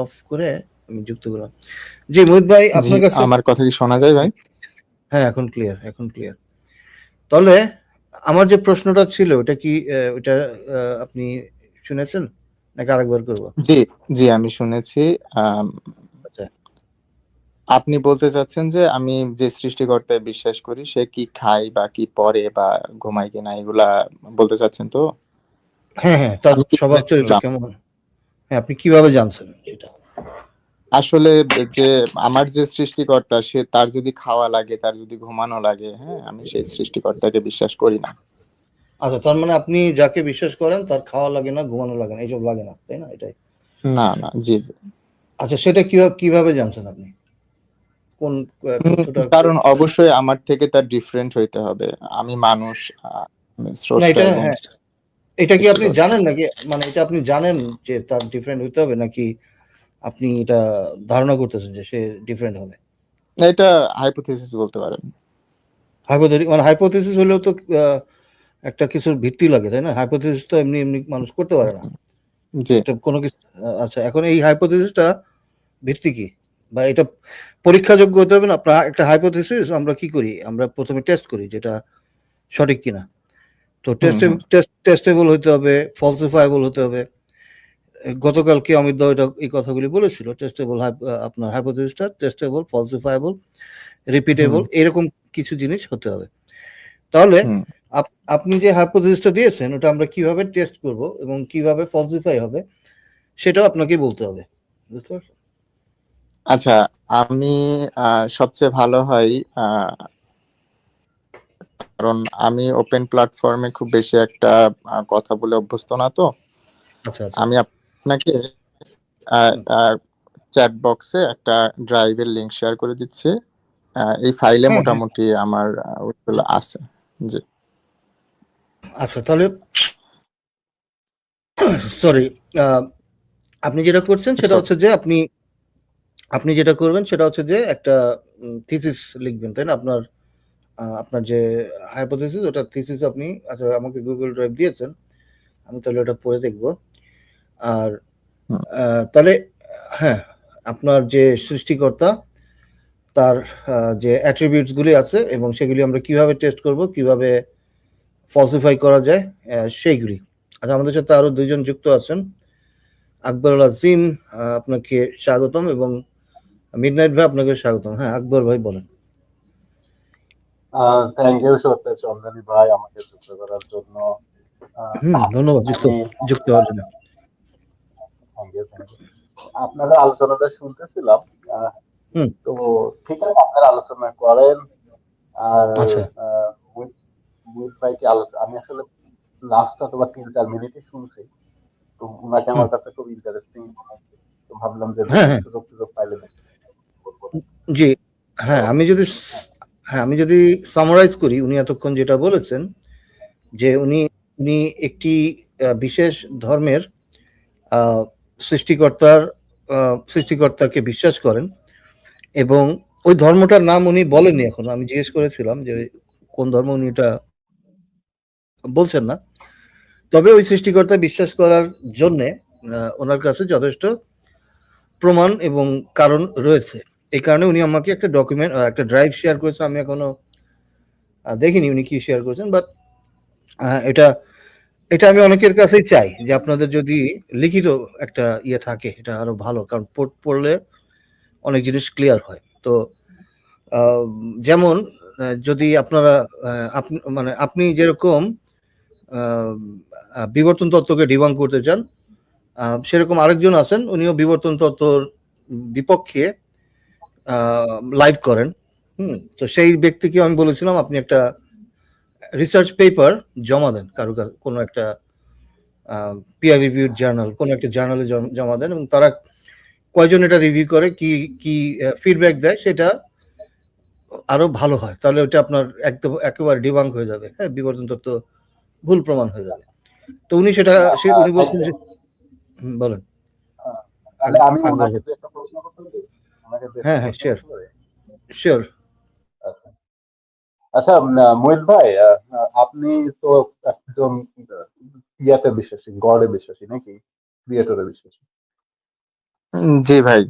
Of করে আমি যুক্ত করলাম। জি, মোহিত ভাই জি, আপনার কাছে আমার কথা কি শোনা যায় ভাই? হ্যাঁ, এখন ক্লিয়ার, এখন ক্লিয়ার। তাহলে আমার যে প্রশ্নটা ছিল ওটা কি ওটা আপনি শুনেছেন? নাকি আরেকবার করব? জি, জি আমি শুনেছি। আম আচ্ছা। আপনি বলতে চাচ্ছেন যে আমি যে সৃষ্টিকর্তায় বিশ্বাস করি সে কি খায় বা কি পড়ে বা ঘুমায় কিনা এগুলা বলতে চাচ্ছেন তো? হ্যাঁ, হ্যাঁ, তার আমি কিভাবে স্বভাব চরিত্র চিনলাম? কেমন? হ্যাঁ, আপনি কিভাবে জানছেন সেটা? আসলে যে আমার যে সৃষ্টিকর্তা সে তার যদি খাওয়া লাগে, তার যদি ঘুমানো লাগে, হ্যাঁ? আমি সেই সৃষ্টিকর্তাকে বিশ্বাস করি না। আচ্ছা, তার মানে আপনি যাকে বিশ্বাস করেন তার খাওয়া লাগে না, ঘুমানো লাগে না, এসব লাগে না, তাই না? এটাই। না, না। জি, জি। আচ্ছা, সেটা কিভাবে জানছেন আপনি? কোন তথ্যটা কারণ অবশ্যই আমার থেকে তার ডিফারেন্ট হইতে হবে। আমি মানুষ, আমি না স্রষ্টা এটা এবং হ্যাঁ, এটা কি আপনি সৃষ্টিকর্তা। জানেন নাকি মানে এটা আপনি জানেন যে তার ডিফারেন্ট হইতে হবে নাকি আপনি এটা ধারণা করতেছেন যে সে ডিফারেন্ট হবে? এটা হাইপোথিসিস বলতে পারেন। হাইপোথেসিস হলেও তো একটা কিছুর ভিত্তি লাগে, তাই না? হাইপোথেসিস তো এমনি মানুষ করতে পারে না। জি। এটা কোনো কিছু আচ্ছা এখন এই হাইপোথেসিসটা ভিত্তি কি? বা এটা পরীক্ষাযোগ্য হতে হবে না? আপনার একটা হাইপোথেসিস আমরা কি করি? আমরা ১ম এ টেস্ট করি যেটা সঠিক কিনা। তো হুম, হুম। টেস্টেবল হইতে হবে, falsifiable হতে হবে। গতকালকে অমিত দা এই কথাগুলি বলেছিল। আপনার হাইপোথেসিসটা টেস্টেবল, falsifiable, হুম, repeatable এরকম কিছু জিনিস হতে হবে। তাহলে হুম। আপ আপনি যে হাইপোথেসিসটা দিয়েছেন ওটা আমরা কিভাবে টেস্ট করব এবং কিভাবে falsify হবে সেটাও আপনাকেই বলতে হবে। বুঝতে পারছেন? আচ্ছা, আমি আ সবচেয়ে ভালো হয় আ কারণ আমি ওপেন প্ল্যাটফর্মে খুব বেশি একটা কথা বলে অভ্যস্ত না তো। আচ্ছা, আচ্ছা। আমি আপনাকে আ হুম। আ চ্যাট বক্সে একটা ড্রাইভের লিংক শেয়ার করে দিচ্ছি। এই ফাইলে হ্যাঁ, হ্যাঁ। মোটামুটি আমার ওইগুলো আছে। জি। আচ্ছা তাহলে সরি আ আপনি যেটা করছেন ইটস সেটা ওকে। হচ্ছে যে আপনি যেটা করবেন সেটা হচ্ছে যে একটা থিসিস লিখবেন, তাই না? আপনার যে হাইপোথিসিস ওটার থিসিস আপনি আচ্ছা আমাকে Google Drive দিয়েছেন। আমি তাহলে ওটা পড়ে দেখব। আর হুম, আ তাহলে হ্যাঁ, আপনার যে সৃষ্টিকর্তা তার যে attributes গুলি আছে এবং সেগুলি আমরা কিভাবে টেস্ট করব, কিভাবে falsify করা যায় সেইগুলি। আচ্ছা আমাদের সাথে আরো ২ জন যুক্ত আছেন। আকবরুল আজিম আপনাকে স্বাগতম এবং মিডনাইট ভাই আপনাকে স্বাগতম। হ্যাঁ, আকবর ভাই বলেন। থ্যাংক ইউ চন্দ্রানী ভাই আমাকে যুক্ত করার জন্য। আহ, ধন্যবাদ আমি যুক্ত হওয়ার জন্য। থ্যাংক ইউ আপনাদের আলোচনাটা শুনতেছিলাম। আহ, হুম, তো ঠিক আছে আপনারা আলোচনা করেন। আর আচ্ছা। মুহিত মুহিত ভাইকে আলোচনা আমি আসলে লাস্ট অথবা ৩-৪ মিনিটই শুনছি। তো উনাকে হুম, আমার কাছে খুব ইন্টারেস্টিং তো ভাবলাম যে হ্যাঁ, দেখি হ্যাঁ। সুযোগ পাইলে বেশি বলবো। জি, তো হ্যাঁ, আমি যদি সামারাইজ করি উনি এতক্ষণ যেটা বলেছেন যে উনি একটি বিশেষ ধর্মের আ সৃষ্টিকর্তার আ সৃষ্টিকর্তাকে বিশ্বাস করেন এবং ওই ধর্মটার নাম উনি বলেননি এখনো। আমি জিজ্ঞেস করেছিলাম যে কোন ধর্ম উনি এটা বলছেন না। তবে ওই সৃষ্টিকর্তা বিশ্বাস করার জন্যে উনার কাছে যথেষ্ট প্রমাণ এবং কারণ রয়েছে। এই কারণে উনি আমাকে একটা ড্রাইভ শেয়ার করেছেন। আমি এখনো দেখিনি উনি কি শেয়ার করেছেন। বাট আ এটা এটা আমি অনেকের কাছেই চাই যে আপনাদের যদি লিখিত একটা ইয়ে থাকে এটা আরো ভালো। কারণ পড়লে অনেক জিনিস ক্লিয়ার হয়। তো আ যেমন যদি আপনারা আ আপনি মানে আপনি যেরকম আ বিবর্তন তত্ত্বকে ডিবাঙ্ক করতে চান, সেরকম আরেকজন আছেন উনিও বিবর্তন তত্ত্বর বিপক্ষে আ লাইভ করেন। তো সেই ব্যক্তিকেও আমি বলেছিলাম আপনি একটা রিসার্চ পেপার জমা দেন কোনো একটা পিয়ার রিভিউড জার্নাল কোনো একটা জার্নালে জমা দেন এবং তারা কয়জন এটা রিভিউ করে কি ফিডব্যাক দেয় সেটা আরো ভালো হয়। তাহলে ওটা আপনার একদম একেবারে ডিবাঙ্ক হয়ে যাবে। হ্যাঁ? বিবর্তন তত্ত্ব ভুল প্রমাণ হয়ে যাবে। তো উনি বলছেন তাইলে যে বলেন। তাহলে আমি আকবর ওনাকে ভাই। দু একটা প্রশ্ন করতে পারি? ওনাকে দু একটা হ্যাঁ, হ্যাঁ, প্রশ্ন শিওর, করতে পারি? শিওর। আচ্ছা আচ্ছা, মোহিত ভাই, আপনি তো একজন ইয়াতে বিশ্বাসী, গডে বিশ্বাসী নাকি? ক্রিয়েটরে বিশ্বাসী? জি ভাই।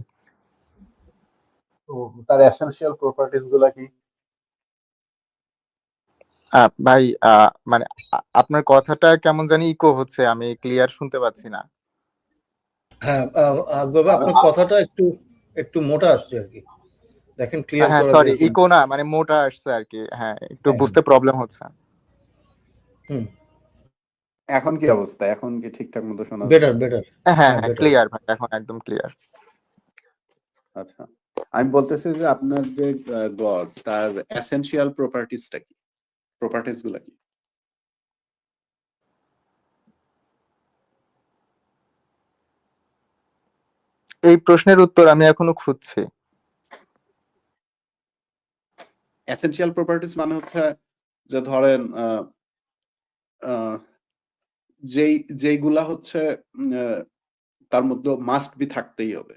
তো তার এসেনশিয়াল প্রপার্টিজ গুলা কি? ভাই, মানে আপনার কথাটা কেমন জানি ইকো হচ্ছে, আমি ক্লিয়ার শুনতে পাচ্ছি না। হ্যাঁ, আকবর ভাই, আমি আপনার কথাটা একটু একটু মোটা আসছে আর কি। দেখেন ক্লিয়ার হ্যাঁ, করা সরি, যায় কিনা। ইকো না, মানে মোটা আসছে আর কি। হ্যাঁ, একটু হ্যাঁ, বুঝতে প্রবলেম হচ্ছে। হুম, এখন কি অবস্থা? এখন কি ঠিকঠাক মতো শোনা বেটার যাচ্ছে? বেটার। হ্যাঁ হ্যাঁ, হ্যাঁ, বেটার। ক্লিয়ার ভাই, এখন একদম ক্লিয়ার। আচ্ছা, আমি বলতেছি যে আপনার যে গড, তার এসেনশিয়াল প্রপার্টিজটা কি? প্রপার্টিজ গুলা কি? এই প্রশ্নের উত্তর আমি এখনো খুঁজছি। এসেনশিয়াল প্রপার্টিজ মানে হচ্ছে যে ধরেন যেইগুলা হচ্ছে তার মধ্যে মাস্ট বি থাকতেই হবে।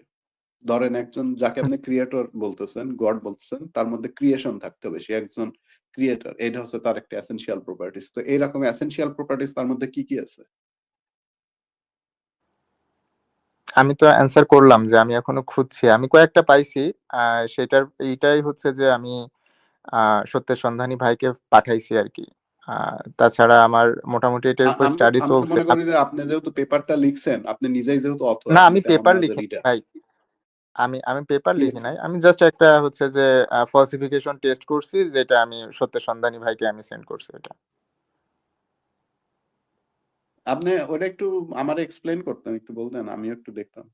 ধরেন একজন যাকে আপনি ক্রিয়েটর বলতেছেন, গড বলতেছেন, তার মধ্যে ক্রিয়েশন থাকতে হবে, সে একজন ক্রিয়েটর, এটা হচ্ছে তার একটা এসেনশিয়াল প্রপার্টিজ। তো এইরকম এসেনশিয়াল প্রপার্টিজ তার মধ্যে কি কি আছে? আমি তো অ্যান্সার করলাম যে আমি এখনো খুঁজছি, আমি কয়েকটা পাইছি। সেটার এইটাই হচ্ছে যে আমি সত্যের সন্ধানী ভাইকে পাঠাইছি আর কি। তাছাড়া আমার মোটামুটি এটার উপর আমি তো স্টাডি আমি তো চলছে। মনে করি যে আপনি যেহেতু পেপারটা লিখছেন, আপনি নিজেই যেহেতু অথর, না, আপনি আমি তেমন পেপার না যে লিখি রিডার। ভাই। আমি আমি পেপার কি লিখি লিখছেন? নাই, আমি জাস্ট একটা হচ্ছে যে ফলসিফিকেশন টেস্ট করছি, যেটা আমি সত্যের সন্ধানী ভাইকে আমি সেন্ড করছি এটা। আপনি ওটা একটু আমারে এক্সপ্লেইন করতেন, একটু বলতেন, আমিও একটু দেখতাম।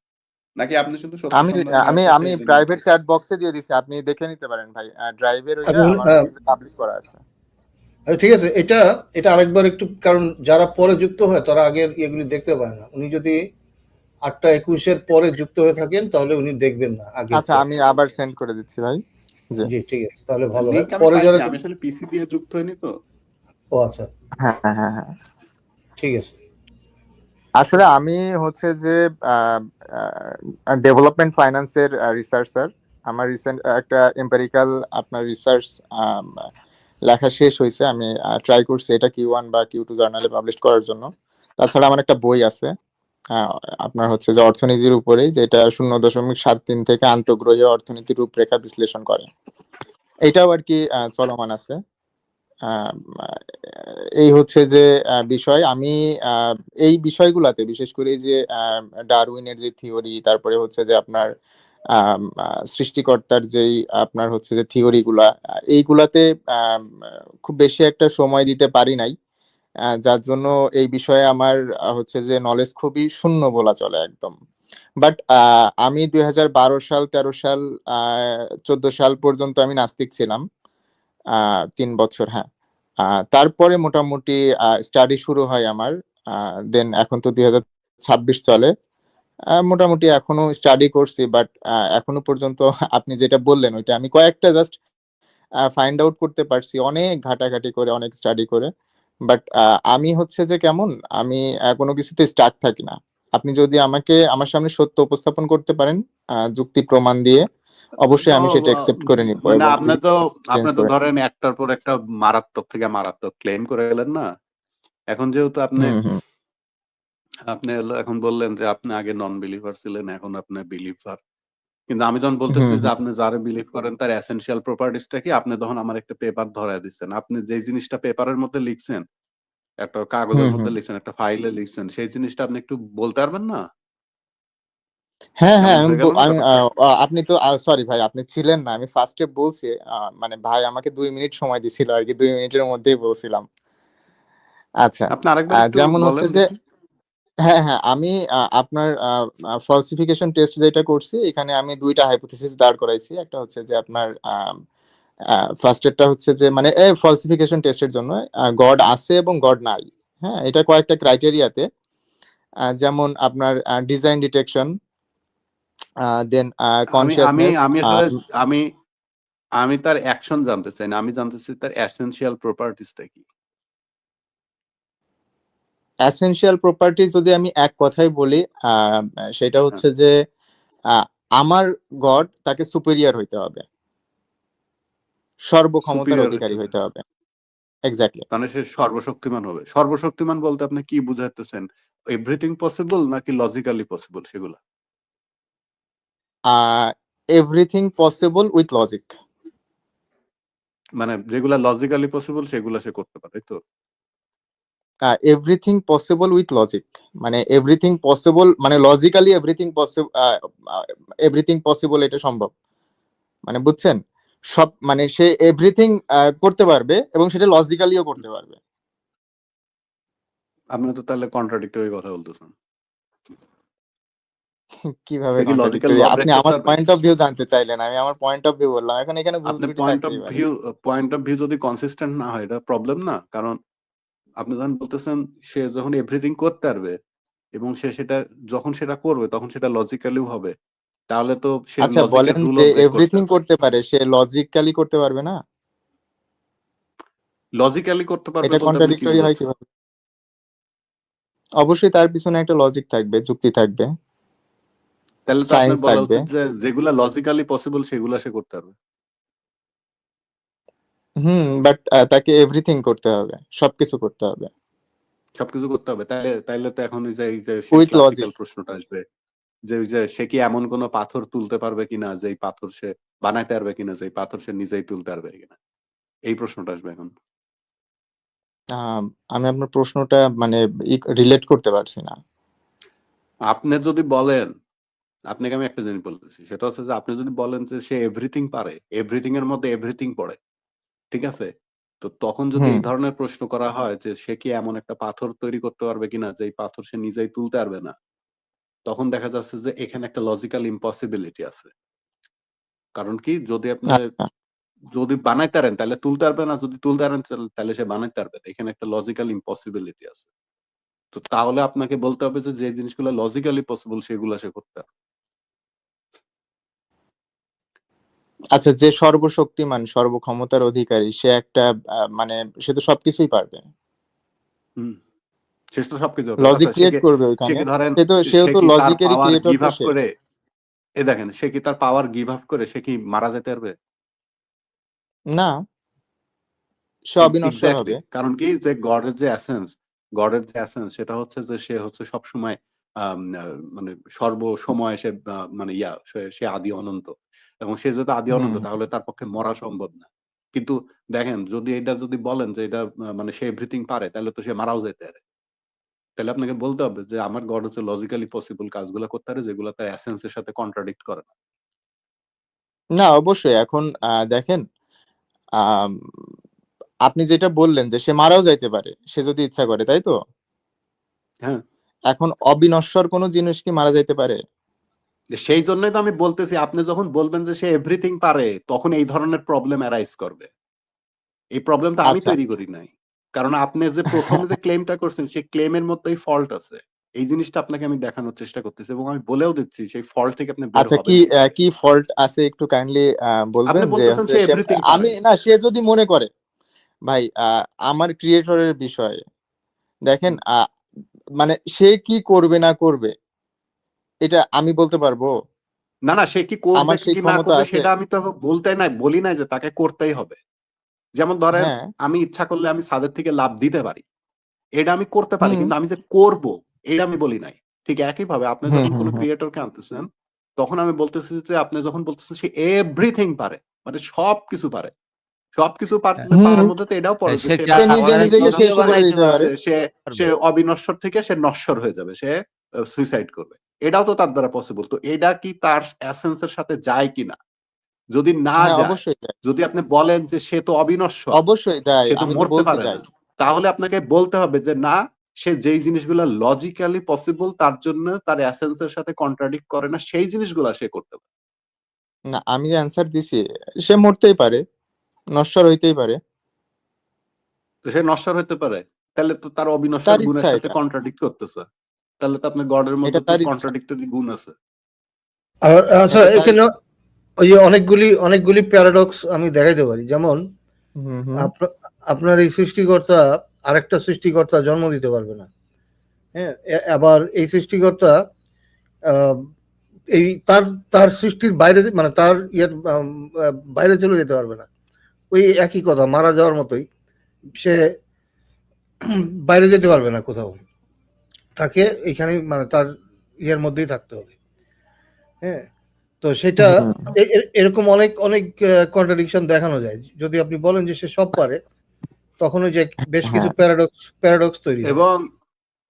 নাকি আপনি শুধু সত্য আমি সন্ধানী আমি ভাইয়ের সাথে আমি এটা নিয়ে প্রাইভেট করছেন? চ্যাট বক্সে দিয়ে দিছি, আপনি দেখে নিতে পারেন ভাই। ড্রাইভের ওইটা এবং আমার হচ্ছে পাবলিক করা আছে। আচ্ছা, ঠিক আছে, এটা এটা আরেকবার একটু, কারণ যারা পরে যুক্ত হয় তারা আগের ইয়েগুলি দেখতে পায় না। উনি যদি 8টা 21-এর পরে যুক্ত হয়ে থাকেন তাহলে উনি দেখবেন না আচ্ছা, আগেরটা। আমি আবার সেন্ড করে দিচ্ছি ভাই। জি। জি, ঠিক আছে, তাহলে ভালো হয়। লিংক আমি পরে পাইছি, যারা, আমি আসলে পিসি দিয়ে যুক্ত হইনি তো। ও আচ্ছা, হ্যাঁ হ্যাঁ হ্যাঁ হ্যাঁ। ঠিক আছে। আসলে আমি হচ্ছে যে ডেভেলপমেন্ট ফাইন্যান্সের রিসার্চার। আমার রিসেন্ট একটা এম্পেরিক্যাল আপনার রিসার্চ লেখা শেষ হয়েছে। আমি ট্রাই করছি এটা Q1 বা Q2 জার্নালে পাবলিশ করার জন্য। তাছাড়া আমার একটা বই আছে আহ, আপনার হচ্ছে যে অর্থনীতির উপরে, যেটা 0.73 থেকে আন্তঃগ্রহীয় অর্থনীতির রূপরেখা বিশ্লেষণ করে। এটাও আর কি চলমান আছে। আম, আহ, এই হচ্ছে যে বিষয়। আমি আহ, এই বিষয়গুলাতে বিশেষ করে এই যে ডারউইনের যে থিওরি, তারপরে হচ্ছে যে আপনার সৃষ্টিকর্তার যেই আপনার হচ্ছে যে থিওরিগুলা, এইগুলাতে খুব বেশি একটা সময় দিতে পারি নাই। যার জন্য এই বিষয়ে আমার হচ্ছে যে নলেজ খুবই শূন্য বলা চলে একদম। বাট আমি 2012 সাল, 13 সাল, 14 সাল পর্যন্ত আমি নাস্তিক ছিলাম। 3 বছর, হ্যাঁ। তারপরে মোটামুটি স্টাডি শুরু হয় আমার। দেন এখন তো 2026 চলে। মোটামুটি এখনো স্টাডি করছি, বাট এখনো পর্যন্ত আপনি যেটা বললেন ওইটা আমি কয়েকটা জাস্ট ফাইন্ড আউট করতে পারছি, অনেক ঘাটাঘাটি করে, অনেক স্টাডি করে। বাট আমি হচ্ছে যে কেমন, আমি কোনো কিছুতে স্টাক থাকি না। আপনি যদি আমাকে আমার সামনে সত্য উপস্থাপন করতে পারেন যুক্তি প্রমাণ দিয়ে, অবশ্যই তো আমি সেটা একসেপ্ট করে নিব মানে এবং আপনি চেঞ্জ তো করে নিব। ধরেন একটার পর একটা মারাত্মক থেকে মারাত্মক ক্লেম করে গেলেন না। এখন যেহেতু আপনি হুম হুম আপনি এখন বললেন যে আপনি আগে নন বিলিভার ছিলেন, এখন আপনি বিলিভার। কিন্তু আমি যখন বলতেছি হুম যে হুম আপনি যারা বিলিভ করেন তার এসেনশিয়াল প্রপার্টিসটা কি, আপনি তখন আমার একটা পেপার ধরায় দিচ্ছেন। আপনি যে জিনিসটা পেপারের মধ্যে লিখছেন, একটা হুম কাগজের মধ্যে হুম। লিখছেন, একটা ফাইলে লিখছেন, সেই জিনিসটা আপনি একটু বলতে পারবেন না? হ্যাঁ হ্যাঁ, এমন হয়ে গেল না আমি ব্যাপারটা? আপনি তো সরি ভাই, আপনি ছিলেন না, আমি ফার্স্টে বলছি। মানে ভাই আমাকে 2 মিনিট সময় দিছিল আর কি, 2 মিনিটের মধ্যেই বলছিলাম। আচ্ছা। আপনি আরেকবার একটু যেমন হচ্ছে বলেন যে, দেখি। হ্যাঁ হ্যাঁ, আমি আপনার ফলসিফিকেশন টেস্ট যেটা করছি, এখানে আমি 2টা হাইপোথিসিস দাঁড় করাইছি। একটা হচ্ছে যে আপনার ফার্স্টেরটা হচ্ছে যে মানে ফলসিফিকেশন টেস্টের জন্য গড আছে এবং গড নাই। হ্যাঁ, এটা কয়েকটা ক্রাইটেরিয়াতে, যেমন আপনার ডিজাইন ডিটেকশন, দেন আমি আমি কনসিয়াসনেস। আমি আসলে আমি আমি তার অ্যাকশন জানতে চাই না, আমি জানতে চাই তার এসেনশিয়াল প্রপার্টিসটা কি। এসেনশিয়াল প্রপার্টি যদি আমি এক কথায় বলি, আহ, সেটা হ্যাঁ, হচ্ছে যে আহ, আমার গড তাকে সুপিরিয়র হইতে হবে, সর্বক্ষমতার সুপিরিয়র হইতে অধিকারী হবে। হইতে হবে। এক্স্যাক্টলি। মানে সে সর্বশক্তিমান হবে। সর্বশক্তিমান বলতে আপনি কি বুঝাইতেছেন? এভরিথিং পসিবল নাকি লজিক্যালি পসিবল সেগুলা? Everything possible with logic. মানে যেগুলা লজিক্যালি পসিবল সেগুলা সে করতে পারে, তাই তো? এভরিথিং পসিবল উইথ লজিক, মানে এভরিথিং পসিবল মানে লজিক্যালি এভরিথিং পসিবল, এটা সম্ভব, মানে বুঝছেন? সব মানে সে এভরিথিং করতে পারবে এবং সেটা লজিক্যালিও করতে পারবে। আপনি তো তাহলে কন্ট্রাডিক্টরি কথা বলতেছেন। কিভাবে সে কি লজিক্যাল কন্ট্রাডিক্টরি? ল আপনি ব্রেক করতে আমার পারবে? পয়েন্ট অফ ভিউ জানতে চাইলেন, আমি আমার পয়েন্ট অফ ভিউ বললাম, এখন এখানে ভুল আপনি ত্রুটি থাকতেই পারে। পয়েন্ট অফ ভিউ যদি কনসিস্টেন্ট না হয় এটা প্রবলেম না? কারণ আপনি যখন বলতেছেন সে যখন এভরিথিং করতে পারবে এবং সে সেটা যখন সেটা করবে তখন সেটা লজিক্যালিও হবে, তাহলে তো সে আচ্ছা লজিকের বলেন, রুলও যে ব্রেক এভরিথিং করতেছে। করতে পারে সে লজিক্যালি করতে পারবে না? লজিক্যালি করতে পারবে এটা বলতে আপনি কি কন্ট্রাডিক্টরি হয় বোঝাচ্ছেন? কিভাবে? অবশ্যই তার পিছনে একটা লজিক থাকবে, যুক্তি থাকবে, তাহলে তো আপনার সায়েন্স বলা থাকবে। উচিত যে যেগুলা লজিক্যালি পসিবল সেগুলা সে করতে পারবে। বাট তাকে এভরিথিং করতে হবে, সবকিছু করতে হবে সবকিছু করতে হবে, তাহলে তাইলে তো এখন এই যে সেই উইথ ক্লাসিক্যাল লজিক। প্রশ্নটা আসবে যে ওই যে সে কি এমন কোনো পাথর তুলতে পারবে কিনা যে এই পাথর সে বানাইতে পারবে কিনা যে এই পাথর সে নিজেই তুলতে পারবে কিনা, এই প্রশ্নটা আসবে এখন। আমি আপনার প্রশ্নটা মানে রিলেট করতে পারছি না। আপনি যদি বলেন, আপনাকে আমি একটা জিনিস বলতেছি, সেটা হচ্ছে যে আপনি যদি বলেন যে সে এভরিথিং পারে, এভরিথিং এর মধ্যে এভরিথিং পড়ে, ঠিক আছে? তো তখন যদি হুম এই ধরনের প্রশ্ন করা হয় যে সে কি এমন একটা পাথর তৈরি করতে পারবে কিনা যে এই পাথর সে নিজেই তুলতে পারবে না, তখন দেখা যাচ্ছে যে এখানে একটা লজিক্যাল ইম্পসিবিলিটি আছে। কারণ কি, যদি আপনি আচ্ছা যদি বানাইতে পারেন তাহলে তুলতে পারবে না, যদি তুলতে পারেন তাহলে সে বানাইতে পারবে না। এখানে একটা লজিক্যাল ইম্পসিবিলিটি আছে। তো তাহলে আপনাকে বলতে হবে যে যে জিনিসগুলো লজিক্যালি পসিবল সেগুলো সে করতে পারবে। আচ্ছা, যে সর্বশক্তিমান সর্বক্ষমতার অধিকারী সে একটা মানে সে তো সবকিছুই পারবে, হুম, সে তো সবকিছু পারবে। লজিক আচ্ছা ক্রিয়েট করবে সে ওইখানে। কি ধরেন সেও সে তো কি তার লজিকেরই পাওয়ার ক্রিয়েটর গিভ তো আপ সে। করে, দেখেন সে কি তার পাওয়ার গিভ আপ করে সে কি মারা যেতে পারবে? না, সে অবিনশ্বর এক্স্যাক্টলি, হবে। কারণ কি যে গডের যে এসেন্স সেটা হচ্ছে যে সে হচ্ছে সবসময় মানে সর্বসময় সে মানে সে আদি অনন্ত, এবং সে যদি আদি অনন্ত হুম তাহলে তার পক্ষে মরা সম্ভব না। কিন্তু দেখেন যদি এটা যদি বলেন যে এটা মানে সে এভরিথিং পারে তাহলে তো সে মারাও যেতে পারে। তাহলে আপনাকে বলতে হবে যে আমার গড হচ্ছে লজিক্যালি পসিবল কাজগুলো করতে পারে যেগুলো তার এসেন্স এর সাথে কন্ট্রাডিক্ট করে না। না, অবশ্যই। এখন দেখেন, আম, আপনি যেটা বললেন যে সে মারাও যাইতে পারে সে যদি ইচ্ছা করে, তাই তো? হ্যাঁ, এখন অবিনশ্বর কোনো জিনিস কি মারা যাইতে পারে? সেই জন্যই তো আমি বলতেছি আপনি যখন বলবেন যে সে এভরিথিং পারে তখন এই ধরনের প্রবলেম অ্যারাইজ করবে। এই প্রবলেমটা আমি আচ্ছা তৈরি করি নাই। কারণ আপনি যে প্রথমে যে ক্লেমটা করছেন সেই ক্লেমের মধ্যেই ফল্ট আছে। এই জিনিসটা আপনাকে আমি দেখানোর চেষ্টা করতেছি এবং আমি বলেও দিচ্ছি সেই ফল্ট থেকে আপনি বের আচ্ছা, হবেন কিভাবে। কি ফল্ট আছে একটু কাইন্ডলি আপনি বলবেন, যে বলতেছেন হচ্ছে সে সে, এভরিথিং পারে। আমি না, সে যদি মনে করে ভাই আমার ক্রিয়েটরের বিষয়ে দেখেন, হুম। মানে সে কি করবে না করবে এটা আমি বলতে পারবো? না, না, সে কি করবে আমার সেই কি না ক্ষমতা করবে আছে? সেটা আমি তো বলি নাই যে তাকে করতেই হবে। যেমন ধরেন হ্যাঁ। আমি ইচ্ছা করলে আমি ছাদের থেকে লাফ দিতে পারি। এটা আমি করতে পারি, হুম কিন্তু আমি যে করব এটা আমি বলি নাই। ঠিক একইভাবে আপনি হুম যখন হুম কোন হুম ক্রিয়েটরকে আনতেছেন তখন আমি বলতেছি যে আপনি যখন বলতেছেন সে এভরিথিং পারে, মানে সবকিছু পারে। সবকিছু হুম পারার মধ্যে তো এটাও পড়ে যে সে সে কি সে তার নিজে পাওয়ার নিজেকে গিভ আপ শেষও করে করে দিতে পারে। সে সে পারবে? অবিনশ্বর থেকে সে নশ্বর হয়ে যাবে। সে সুইসাইড করবে। এটাও তো তার দ্বারা পসিবল। তো এটা কি তার এসেন্স এর সাথে যায় কিনা? যদি না হ্যাঁ, যায়, অবশ্যই যায়। যদি আপনি বলেন যে সে তো অবিনশ্বর, অবশ্যই যায়, সে তো আমি তো মরতে বলছি পারে না, যাই। তাহলে আপনাকে বলতে হবে যে না, সে যেই জিনিসগুলো লজিক্যালি পসিবল তার জন্য তার এসেন্স এর সাথে কন্ট্রাডিক্ট করে না সেই জিনিসগুলো সে করতে পারে। না, আমি যে অ্যান্সার দিছি, সে মরতেই পারে, নশ্বর হইতেই পারে, তো সে নশ্বর হতে পারে, তাহলে তো তার অবিনশ্বর তার গুণের ইচ্ছা সাথে এটা। কন্ট্রাডিক্ট করতেছে। তাহলে তো আপনার গডের এটা মধ্যে তো তার ইচ্ছা। কন্ট্রাডিক্টরি গুণ আছে। আর আচ্ছা, এটা তার এখানে ইচ্ছা। ওই যে অনেকগুলি প্যারাডক্স আমি দেখাইতে পারি। যেমন হুম হুম আপনার এই সৃষ্টিকর্তা আরেকটা সৃষ্টিকর্তা জন্ম দিতে পারবে না। হ্যাঁ, আবার এই সৃষ্টিকর্তা আহ, এই তার তার সৃষ্টির বাইরে, মানে তার বাইরে চলে যেতে পারবে না। ওই একই কথা, মারা যাওয়ার মতোই, সে বাইরে যেতে পারবে না কোথাও, তাকে এখানে মানে তার মধ্যেই থাকতে হবে। হ্যাঁ, তো তো সেটা হুম এরকম অনেক অনেক কন্ট্রাডিকশন দেখানো যায়। যদি আপনি বলেন যে সে সব পারে, তখন ওই যে বেশ কিছু হ্যাঁ প্যারাডক্স তৈরি হয়। এবং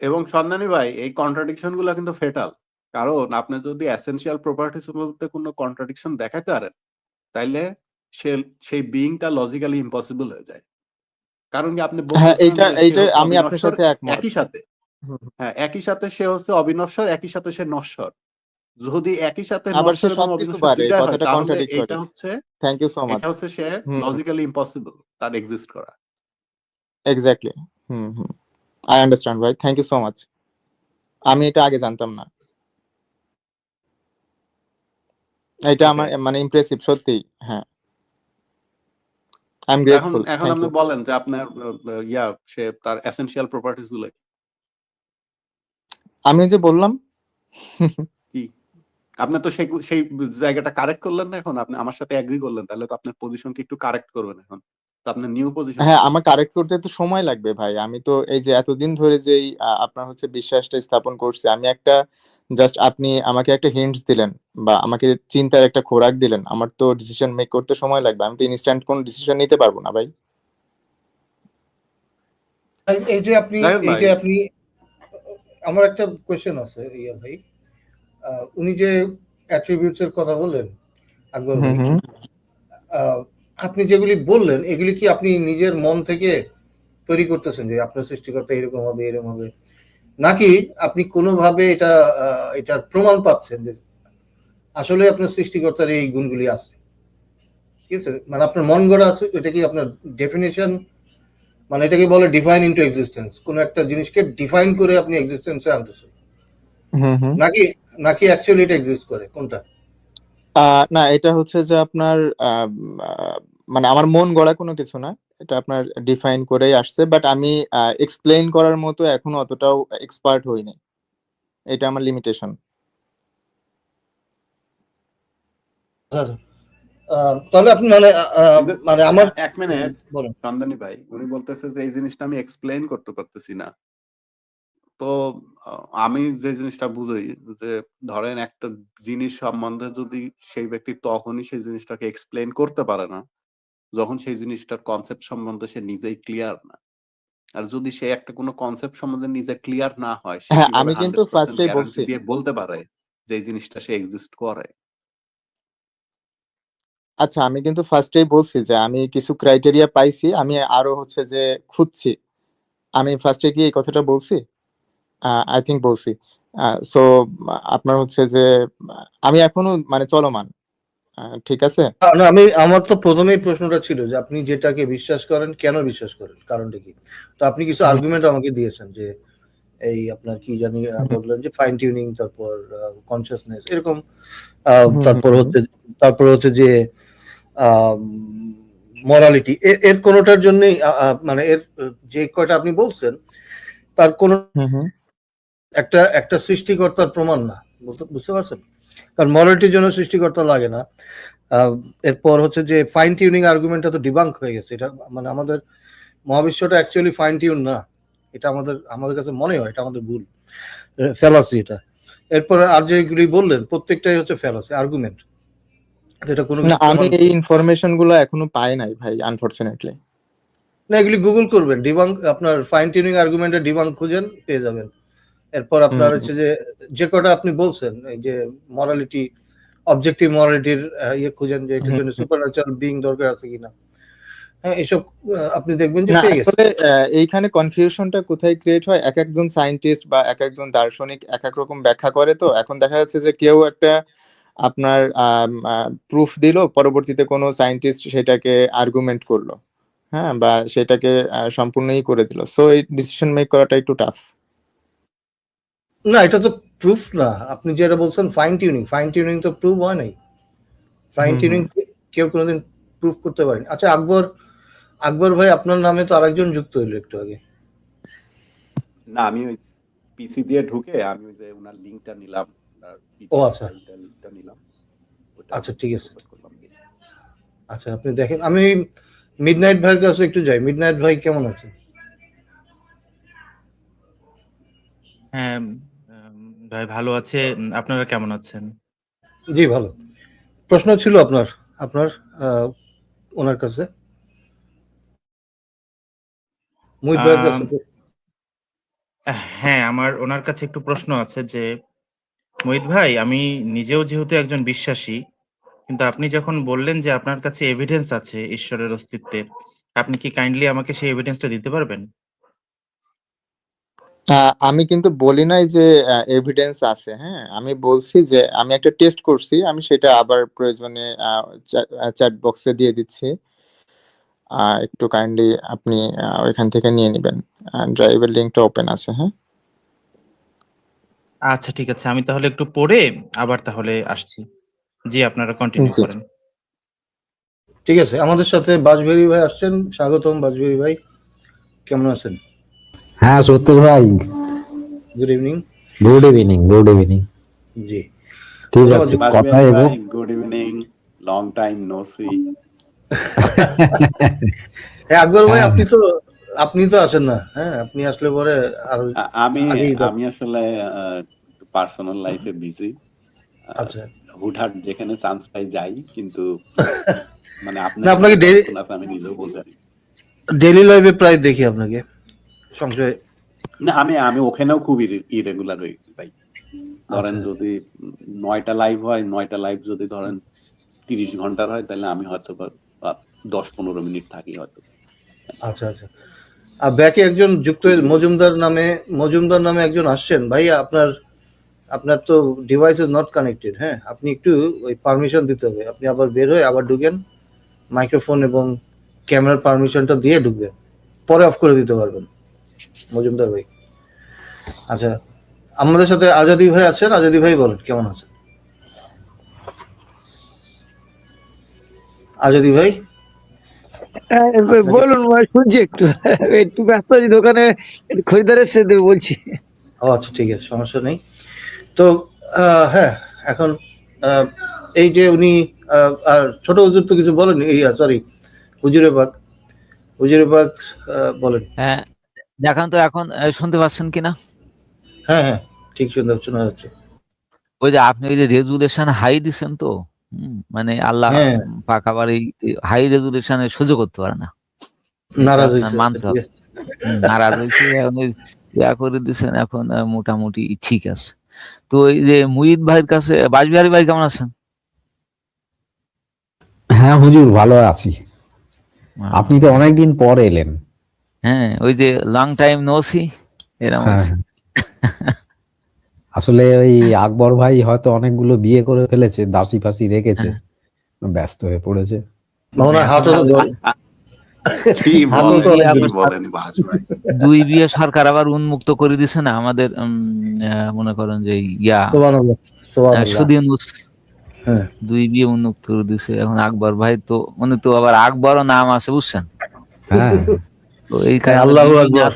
এবং সন্ধানী ভাই এই কন্ট্রাডিকশন গুলো কিন্তু ফেটাল। কারণ আপনি যদি এসেনশিয়াল প্রপার্টিস মধ্যে কোনো কন্ট্রাডিকশন দেখাতে পারেন, তাইলে সে সেই বিইংটা লজিক্যালি ইম্পসিবল হয়ে যায়। কারণ কি আপনি হ্যাঁ বলতেছেন এইটা যে সে এইটা হচ্ছে আমি আপনার অবিনশ্বর সাথে একমত। একই সাথে, হুম, হ্যাঁ একই সাথে সে হচ্ছে অবিনশ্বর, একই সাথে সে নশ্বর। যদি একই সাথে আবার সে নশ্বর এবং সবকিছু অবিনশ্বর পারে, এই দুইটাই হয়, কথাটা তাহলে এইটা কন্ট্রাডিক্টরি। হচ্ছে থ্যাংক ইউ সো মাচ। এটা হচ্ছে সে হুম লজিক্যালি ইম্পসিবল তার এক্সিস্ট করা। এক্স্যাক্টলি। হুম আই আন্ডারস্ট্যান্ড ভাই, থ্যাংক ইউ সো মাচ। আমি এটা আগে জানতাম না। এটা আমার ওকে, মানে ইমপ্রেসিভ সত্যি। হ্যাঁ, আই এম তো এখন গ্রেটফুল, এখন থ্যাংক আপনি ইউ। বলেন যে আপনার সে তার এসেনশিয়াল প্রপার্টিস গুলো আমি ওই যে বললাম কি? আপনি তো সেই সেই জায়গাটা কারেক্ট করলেন না, এখন আপনি আমার সাথে এগ্রি করলেন, তাহলে তো আপনার পজিশনকে একটু কারেক্ট করবেন এখন। তো আপনার নিউ পজিশন হ্যাঁ কি? আমার কারেক্ট করতে তো সময় লাগবে ভাই। আমি তো এই যে এতদিন ধরে যেই আপনার হচ্ছে বিশ্বাসটা স্থাপন করছি, আমি একটা জাস্ট আপনি আমাকে একটা হিন্টস দিলেন বা আমাকে চিন্তার একটা খোরাক দিলেন, আমার তো ডিসিশন মেক করতে সময় লাগবে। আমি তো ইনস্ট্যান্ট কোন ডিসিশন নিতে পারবো না ভাই। এই যে আপনি দেখেন এই ভাই, যে আপনি আমার একটা কোয়েশ্চেন আছে ইয়া ভাই। উনি যে অ্যাট্রিবিউটস এর কথা বললেন, আকবর ভাই, হুম আহ, আপনি যেগুলি বললেন এগুলি কি আপনি নিজের মন থেকে তৈরি করতেছেন যে আপনার সৃষ্টিকর্তা এরকম হবে এরকম হবে, নাকি আপনি কোনোভাবে এটার প্রমাণ পাচ্ছেন যে আসলে আপনার সৃষ্টিকর্তার এই গুণগুলি আছে? ঠিক আছে, মানে আপনার মন গড়া আছে, এটা কি আপনার ডেফিনেশন, মানে এটাকে বলে ডিফাইন ইনটু এক্সিস্টেন্স, কোন একটা জিনিসকে ডিফাইন করে আপনি এক্সিস্টেন্সে আনতেছেন, হুম। নাকি নাকি অ্যাকচুয়ালি এটা এক্সিস্ট করে, কোনটা? না এটা হচ্ছে যে আপনার আহ, আহ, মানে আমার মন গড়া কোনো কিছু না। এটা আপনার ডিফাইন করেই আসছে, বাট আমি এক্সপ্লেইন করার মতো এখনো অতটাও এক্সপার্ট হইনি। এটা আমার লিমিটেশন। আচ্ছা, আচ্ছা। তাহলে আপনি মানে কিন্তু মানে আমার এক মিনিট, বলেন। সন্ধানী ভাই উনি বলতেছে যে এই জিনিসটা আমি এক্সপ্লেইন করতে পারতেছি না। তো আমি যে জিনিসটা বুঝি যে ধরেন একটা জিনিস সম্বন্ধে যদি সেই ব্যক্তি তখনই সেই জিনিসটাকে এক্সপ্লেইন করতে পারে না যখন সেই জিনিসটার কনসেপ্ট সম্বন্ধে সে নিজেই ক্লিয়ার না। আর যদি সে একটা কোনো কনসেপ্ট সম্বন্ধে নিজে ক্লিয়ার না হয়, সে হ্যাঁ কিভাবে আমি কিন্তু 100% ফার্স্টেই গ্যারান্টি বলছি। দিয়ে বলতে পারে যে এই জিনিসটা সে এক্সিস্ট করে? আচ্ছা আমি কিন্তু ফার্স্টেই বলছি যে আমি কিছু ক্রাইটেরিয়া পাইছি, আমি আরো হচ্ছে যে খুঁজছি। আমি ফার্স্টে কি এই কথাটা বলছি? আই থিংক বলছি। সো আপনার হচ্ছে যে আমি এখনো মানে চলমান। ঠিক আছে। না, আমার তো প্রথমেই প্রশ্নটা ছিল যে আপনি যেটাকে বিশ্বাস করেন কেন বিশ্বাস করেন, কারণটা কি? তো আপনি কিছু হুম আর্গুমেন্ট আমাকে দিয়েছেন যে এই আপনার কি জানি হুম বললেন যে ফাইন টিউনিং, তারপর কনসিয়াসনেস এরকম, হুম হুম তারপর হুম। হচ্ছে যে মরালিটি, এর কোনোটার জন্যই মানে এর যে কয়টা আপনি বলছেন তার কোন হুম হুম। একটা একটা সৃষ্টিকর্তার প্রমাণ না, বুঝতে পারছেন? কারণ মরালিটির জন্য সৃষ্টিকর্তা লাগে না। আহ, এরপর হচ্ছে যে ফাইন টিউনিং আর্গুমেন্টটা তো ডিবাঙ্ক হয়ে গেছে, এটা মানে আমাদের মহাবিশ্বটা অ্যাকচুয়ালি ফাইন টিউন না, এটা আমাদের আমাদের কাছে মনে হয় এটা আমাদের ভুল, ফ্যালাসি এটা। এরপরে আর যেগুলি বললেন প্রত্যেকটাই হচ্ছে ফ্যালাসি আর্গুমেন্ট, এটা কোনো না কিছু আমি প্রমাণ এই করে না। ইনফরমেশন গুলো এখনো পাই নাই ভাই, আনফরচুনেটলি। না, এগুলি গুগল করবেন, ডিবাঙ্ক, আপনার ফাইন টিউনিং আর্গুমেন্টের ডিবাঙ্ক খুঁজেন, পেয়ে যাবেন। এরপর হুম আপনার হচ্ছে যে যে কটা আপনি বলছেন এই যে মরালিটি, অবজেক্টিভ মরালিটির ইয়ে খুঁজেন যে এটার হুম জন্য হুম। সুপার ন্যাচারাল বিং দরকার আছে কিনা। হ্যাঁ, এসব আপনি দেখবেন যে না পেয়ে গেছে। আসলে এইখানে কনফিউশনটা কোথায় ক্রিয়েট হয়, এক একজন সায়েন্টিস্ট বা এক একজন দার্শনিক এক এক রকম ব্যাখ্যা করে। তো এখন দেখা যাচ্ছে যে কেউ একটা আপনার প্রুফ দিল, পরবর্তীতে কোনো সায়েন্টিস্ট সেটাকে আর্গুমেন্ট করলো, হ্যাঁ, বা সেটাকে সম্পূর্ণই করে দিল। সো এই ডিসিশন মেক করাটা একটু টাফ। না, এটা তো প্রুফ না, আপনি যেটা বলছেন ফাইন টিউনিং তো প্রুফ হয় নাই। ফাইন হুম হুম। টিউনিং কেউ কোনোদিন প্রুফ করতে পারেনি। আচ্ছা, আকবর, আকবর ভাই আপনার নামে তো আরেকজন যুক্ত হইলো একটু আগে। না, আমি ওই পিসি দিয়ে ঢুকে আমি ওই যে উনার লিংকটা নিলাম, উনার ও পিপিটি আচ্ছা, ফাইলটা লিংকটা নিলাম, ওটা আচ্ছা হচ্ছে ঠিক আছে। ওপেন করলাম দেখি। আচ্ছা আপনি দেখেন, আমি মিডনাইট ভাইয়ের কাছে একটু যাই। মিডনাইট ভাই কেমন আছেন? হ্যাঁ, ভাই ভালো আছে। আপনারা কেমন আছেন? জি ভালো। প্রশ্ন ছিল আপনার আপনার ওনার কাছে, মুহিত ভাইয়ের কাছে? হ্যাঁ, আমার ওনার কাছে একটু প্রশ্ন আছে যে, মোহিত ভাই, আমি নিজেও যেহেতু একজন বিশ্বাসী, কিন্তু আপনি যখন বললেন যে আপনার কাছে এভিডেন্স আছে ঈশ্বরের অস্তিত্বের, আপনি কি কাইন্ডলি আমাকে সেই এভিডেন্সটা দিতে পারবেন? আমি কিন্তু বলি নাই যে এভিডেন্স আছে। হ্যাঁ, আমি বলছি যে আমি একটা টেস্ট করছি, আমি সেটা আবার প্রয়োজনে চ্যাট বক্সে দিয়ে দিচ্ছি। একটু কাইন্ডলি আপনি ওইখান থেকে নিয়ে নেবেন। ড্রাইভের লিঙ্কটা ওপেন আছে। হ্যাঁ, আচ্ছা, ঠিক আছে, আমি তাহলে একটু পড়ে আবার তাহলে আসছি। জি, আপনারা কন্টিনিউ জি। করেন। ঠিক আছে, আমাদের সাথে বাজবেরি ভাই আসছেন। স্বাগতম বাজবেরি ভাই, কেমন আছেন? হ্যাঁ সত্যি ভাই, good evening. Good evening, good evening. জি, ঠিক ধন্যবাদ। আছে, বাজবেরি কথা এগো। ভাই, good evening, long time no see. হ্যাঁ আকবর ভাই, হ্যাঁ, আপনি তো আসেন না। হ্যাঁ, আপনি আসলে পরে আর আমি আগেই আমি আসলে পার্সোনাল লাইফে বিজি, আচ্ছা হুটহাট যেখানে চান্স পাই যাই, কিন্তু মানে না, আপনার আপনাকে কতক্ষণ আছে আমি নিজেও বলতে পারি না। ডেইলি লাইফে প্রায় দেখি আপনাকে সংশয়। না, আমি ওখানেও খুব ইরেগুলার হয়ে গেছি ভাই। ধরেন আচ্ছা যদি 9টা লাইভ হয়, 9টা লাইভ যদি ধরেন 30 ঘন্টার হয়, তাহলে আমি হয়তো 10-15 মিনিট থাকি হয়তো। আচ্ছা আচ্ছা। আর ব্যাকে একজন যুক্ত হয়ে মজুমদার নামে একজন আসছেন। ভাই আপনার তো ডিভাইস ইজ নট কানেক্টেড। হ্যাঁ, আপনি একটু ওই পারমিশন দিতে হবে। আপনি আবার বের হয়ে আবার ঢুকেন, মাইক্রোফোন এবং ক্যামেরার পারমিশনটা দিয়ে ঢুকবেন, পরে অফ করে দিতে পারবেন মজুমদার ভাই। আচ্ছা, আমাদের সাথে আজাদি ভাই আছেন। আজাদি ভাই বলেন, কেমন আছেন আজাদি ভাই? বলুন ভাই, শুনছি। একটু একটু ব্যস্ত আছি, দোকানে একটু খরিদ্দার এসে দেবে বলছি। ও আচ্ছা, ঠিক আছে, সমস্যা নেই। তো হ্যাঁ, এখন এই যে উনি আর ছোট হুজুর তো কিছু বলেন, এই সরি হুজুরে পাক বলেন। হ্যাঁ, দেখান তো এখন শুনতে পাচ্ছেন কিনা? হ্যাঁ হ্যাঁ, ঠিক শোনা যাচ্ছে। ওই যে আপনি ওই যে রেজুলেশন হাই দিচ্ছেন তো, মানে আল্লাহ হ্যাঁ, পাক আবার এই হাই রেজুলেশনে সহ্য করতে পারে না, এটা নারাজ আপনার হয়েছে। মানতে হবে। নারাজ হয়েছে, এখন ওই ইয়া করে দিচ্ছেন, এখন মোটামুটি ঠিক আছে। তো এই যে মুহিত ভাইয়ের কাছে, বাজবিহারী ভাই কেমন আছেন? হ্যাঁ হুজুর, ভালো আছি। আপনি তো অনেকদিন পর এলেন। হ্যাঁ, ওই যে লং টাইম নো সি, এরকম হ্যাঁ, আছে। আসলে ওই আকবর ভাই হয়তো অনেকগুলো বিয়ে করে ফেলেছে, দাসী ফাসি রেখেছে, হ্যাঁ। ব্যস্ত হয়ে পড়েছে। ওনার হাতও তো কি হাতও তো বলেন, অনেক কি বলেন বাজ ভাই। দুই বিয়ে সরকার আবার উন্মুক্ত করে দিছে না আমাদের, মনে করেন যে ইয়া সুদি ইউনূস হ্যাঁ, দুই বিয়ে উন্মুক্ত করে দিছে। এখন আকবর ভাই তো মানে তো আবার আকবরও নাম আছে, বুঝছেন? হ্যাঁ, তো এই কারণে আল্লাহু দুই আকবার।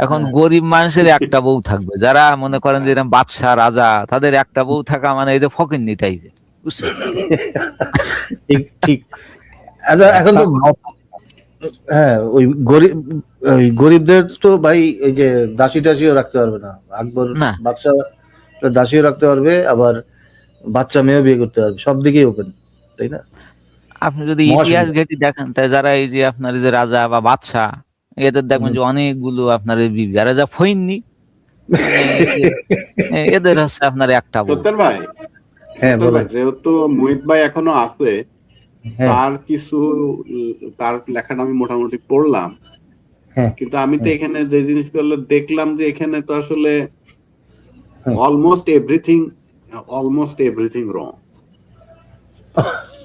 এখন গরিব মানুষের একটা বউ থাকবে, যারা মনে করেন যে এরকম বাদশাহ রাজা, তাদের একটা বউ থাকা মানে এই যে ফকিন্নি টাইপের, বুঝছেন? ঠিক ঠিক। আচ্ছা, এখন তো হ্যাঁ, ওই গরিবদের তো ভাই এই যে দাসীও রাখতে পারবে না। আকবর না, বাদশাহ দাসীও রাখতে পারবে, আবার বাচ্চা মেয়েও বিয়ে করতে পারবে, সব দিকেই ওপেন, তাই না? আপনি যদি ইতিহাস ঘেঁটি দেখেন, তাই যারা এই যে আপনার এই যে রাজা বা বাদশাহ, এদের দেখবেন যে অনেকগুলো আপনার এই বিবি, আর যা ফইন্নি মানে এদের হচ্ছে আপনার একটা বউ। সত্তর ভাই, হ্যাঁ বলেন। যেহেতু মুহিত ভাই এখনো আছে, হ্যাঁ তার কিছু তার লেখাটা আমি মোটামুটি পড়লাম, হ্যাঁ কিন্তু আমি তো এখানে যে জিনিসগুলো দেখলাম যে এখানে তো আসলে হ্যাঁ। Almost everything wrong.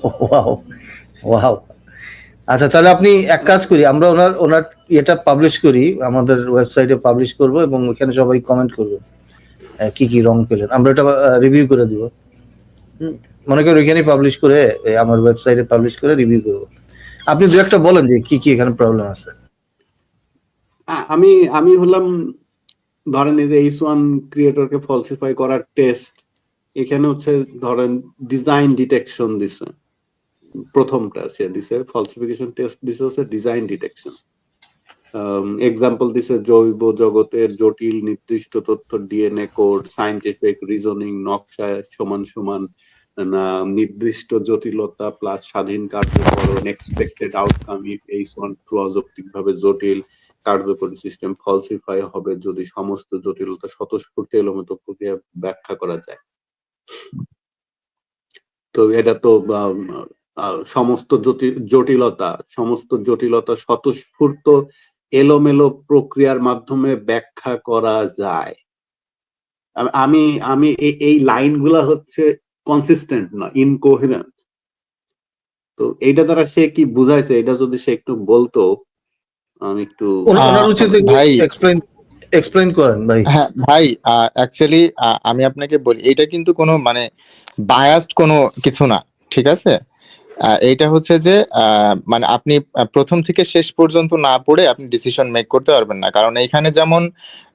Wow wow. আচ্ছা, তাহলে আপনি এক কাজ করি, আমরা ওনার এটা পাবলিশ করি, আমাদের ওয়েবসাইটে পাবলিশ করব এবং ওখানে সবাই কমেন্ট করবে কি কি রং পেলেন, আমরা এটা রিভিউ করে দিব। মনে করি ওইখানেই পাবলিশ করে, আমার ওয়েবসাইটে পাবলিশ করে রিভিউ করব। আপনি দু একটা বলেন যে কি কি এখানে প্রবলেম আছে। আমি হলাম, ধরেন এই যে H1 ক্রিয়েটরকে ফলসিফাই করার টেস্ট, এখানে হচ্ছে ধরেন ডিজাইন ডিটেকশন দিছে, প্রথমটা সে দিছে ফলসিফিকেশন টেস্ট দিছে হচ্ছে ডিজাইন ডিটেকশন। এক্সাম্পল দিছে জৈব জগতের জটিল নির্দিষ্ট তথ্য, ডিএনএ কোড, সায়েন্টিফিক রিজনিং, নকশা সমান সমান না নির্দিষ্ট জটিলতা প্লাস স্বাধীন কার্যকরণ, এক্সপেক্টেড আউটকাম ইফ এইচ1 ট্রু, অযৌক্তিকভাবে জটিল, কার্যকরী সিস্টেম ফলসিফাই হবে যদি সমস্ত জটিলতা স্বতঃস্ফূর্ত এলোমেলো প্রক্রিয়া ব্যাখ্যা করা যায়। তো এটা তো সমস্ত জটিলতা স্বতঃস্ফূর্ত এলোমেলো প্রক্রিয়ার মাধ্যমে ব্যাখ্যা করা যায়। আমি আমি এই লাইনগুলা হচ্ছে কনসিস্টেন্ট না, ইনকোহেরেন্ট। তো এইটা দ্বারা সে কি বুঝাইছে, এটা যদি সে একটু বলতো আমি একটু। ওনার উচিত ভাই এক্সপ্লেইন করেন ভাই। হ্যাঁ ভাই, অ্যাকচুয়ালি আমি আপনাকে বলি, এটা কিন্তু কোনো মানে বায়াসড কোনো কিছু না, ঠিক আছে? এইটা হচ্ছে যে মানে আপনি প্রথম থেকে শেষ পর্যন্ত না পড়ে আপনি ডিসিশন মেক করতে পারবেন না। কারণ এইখানে যেমন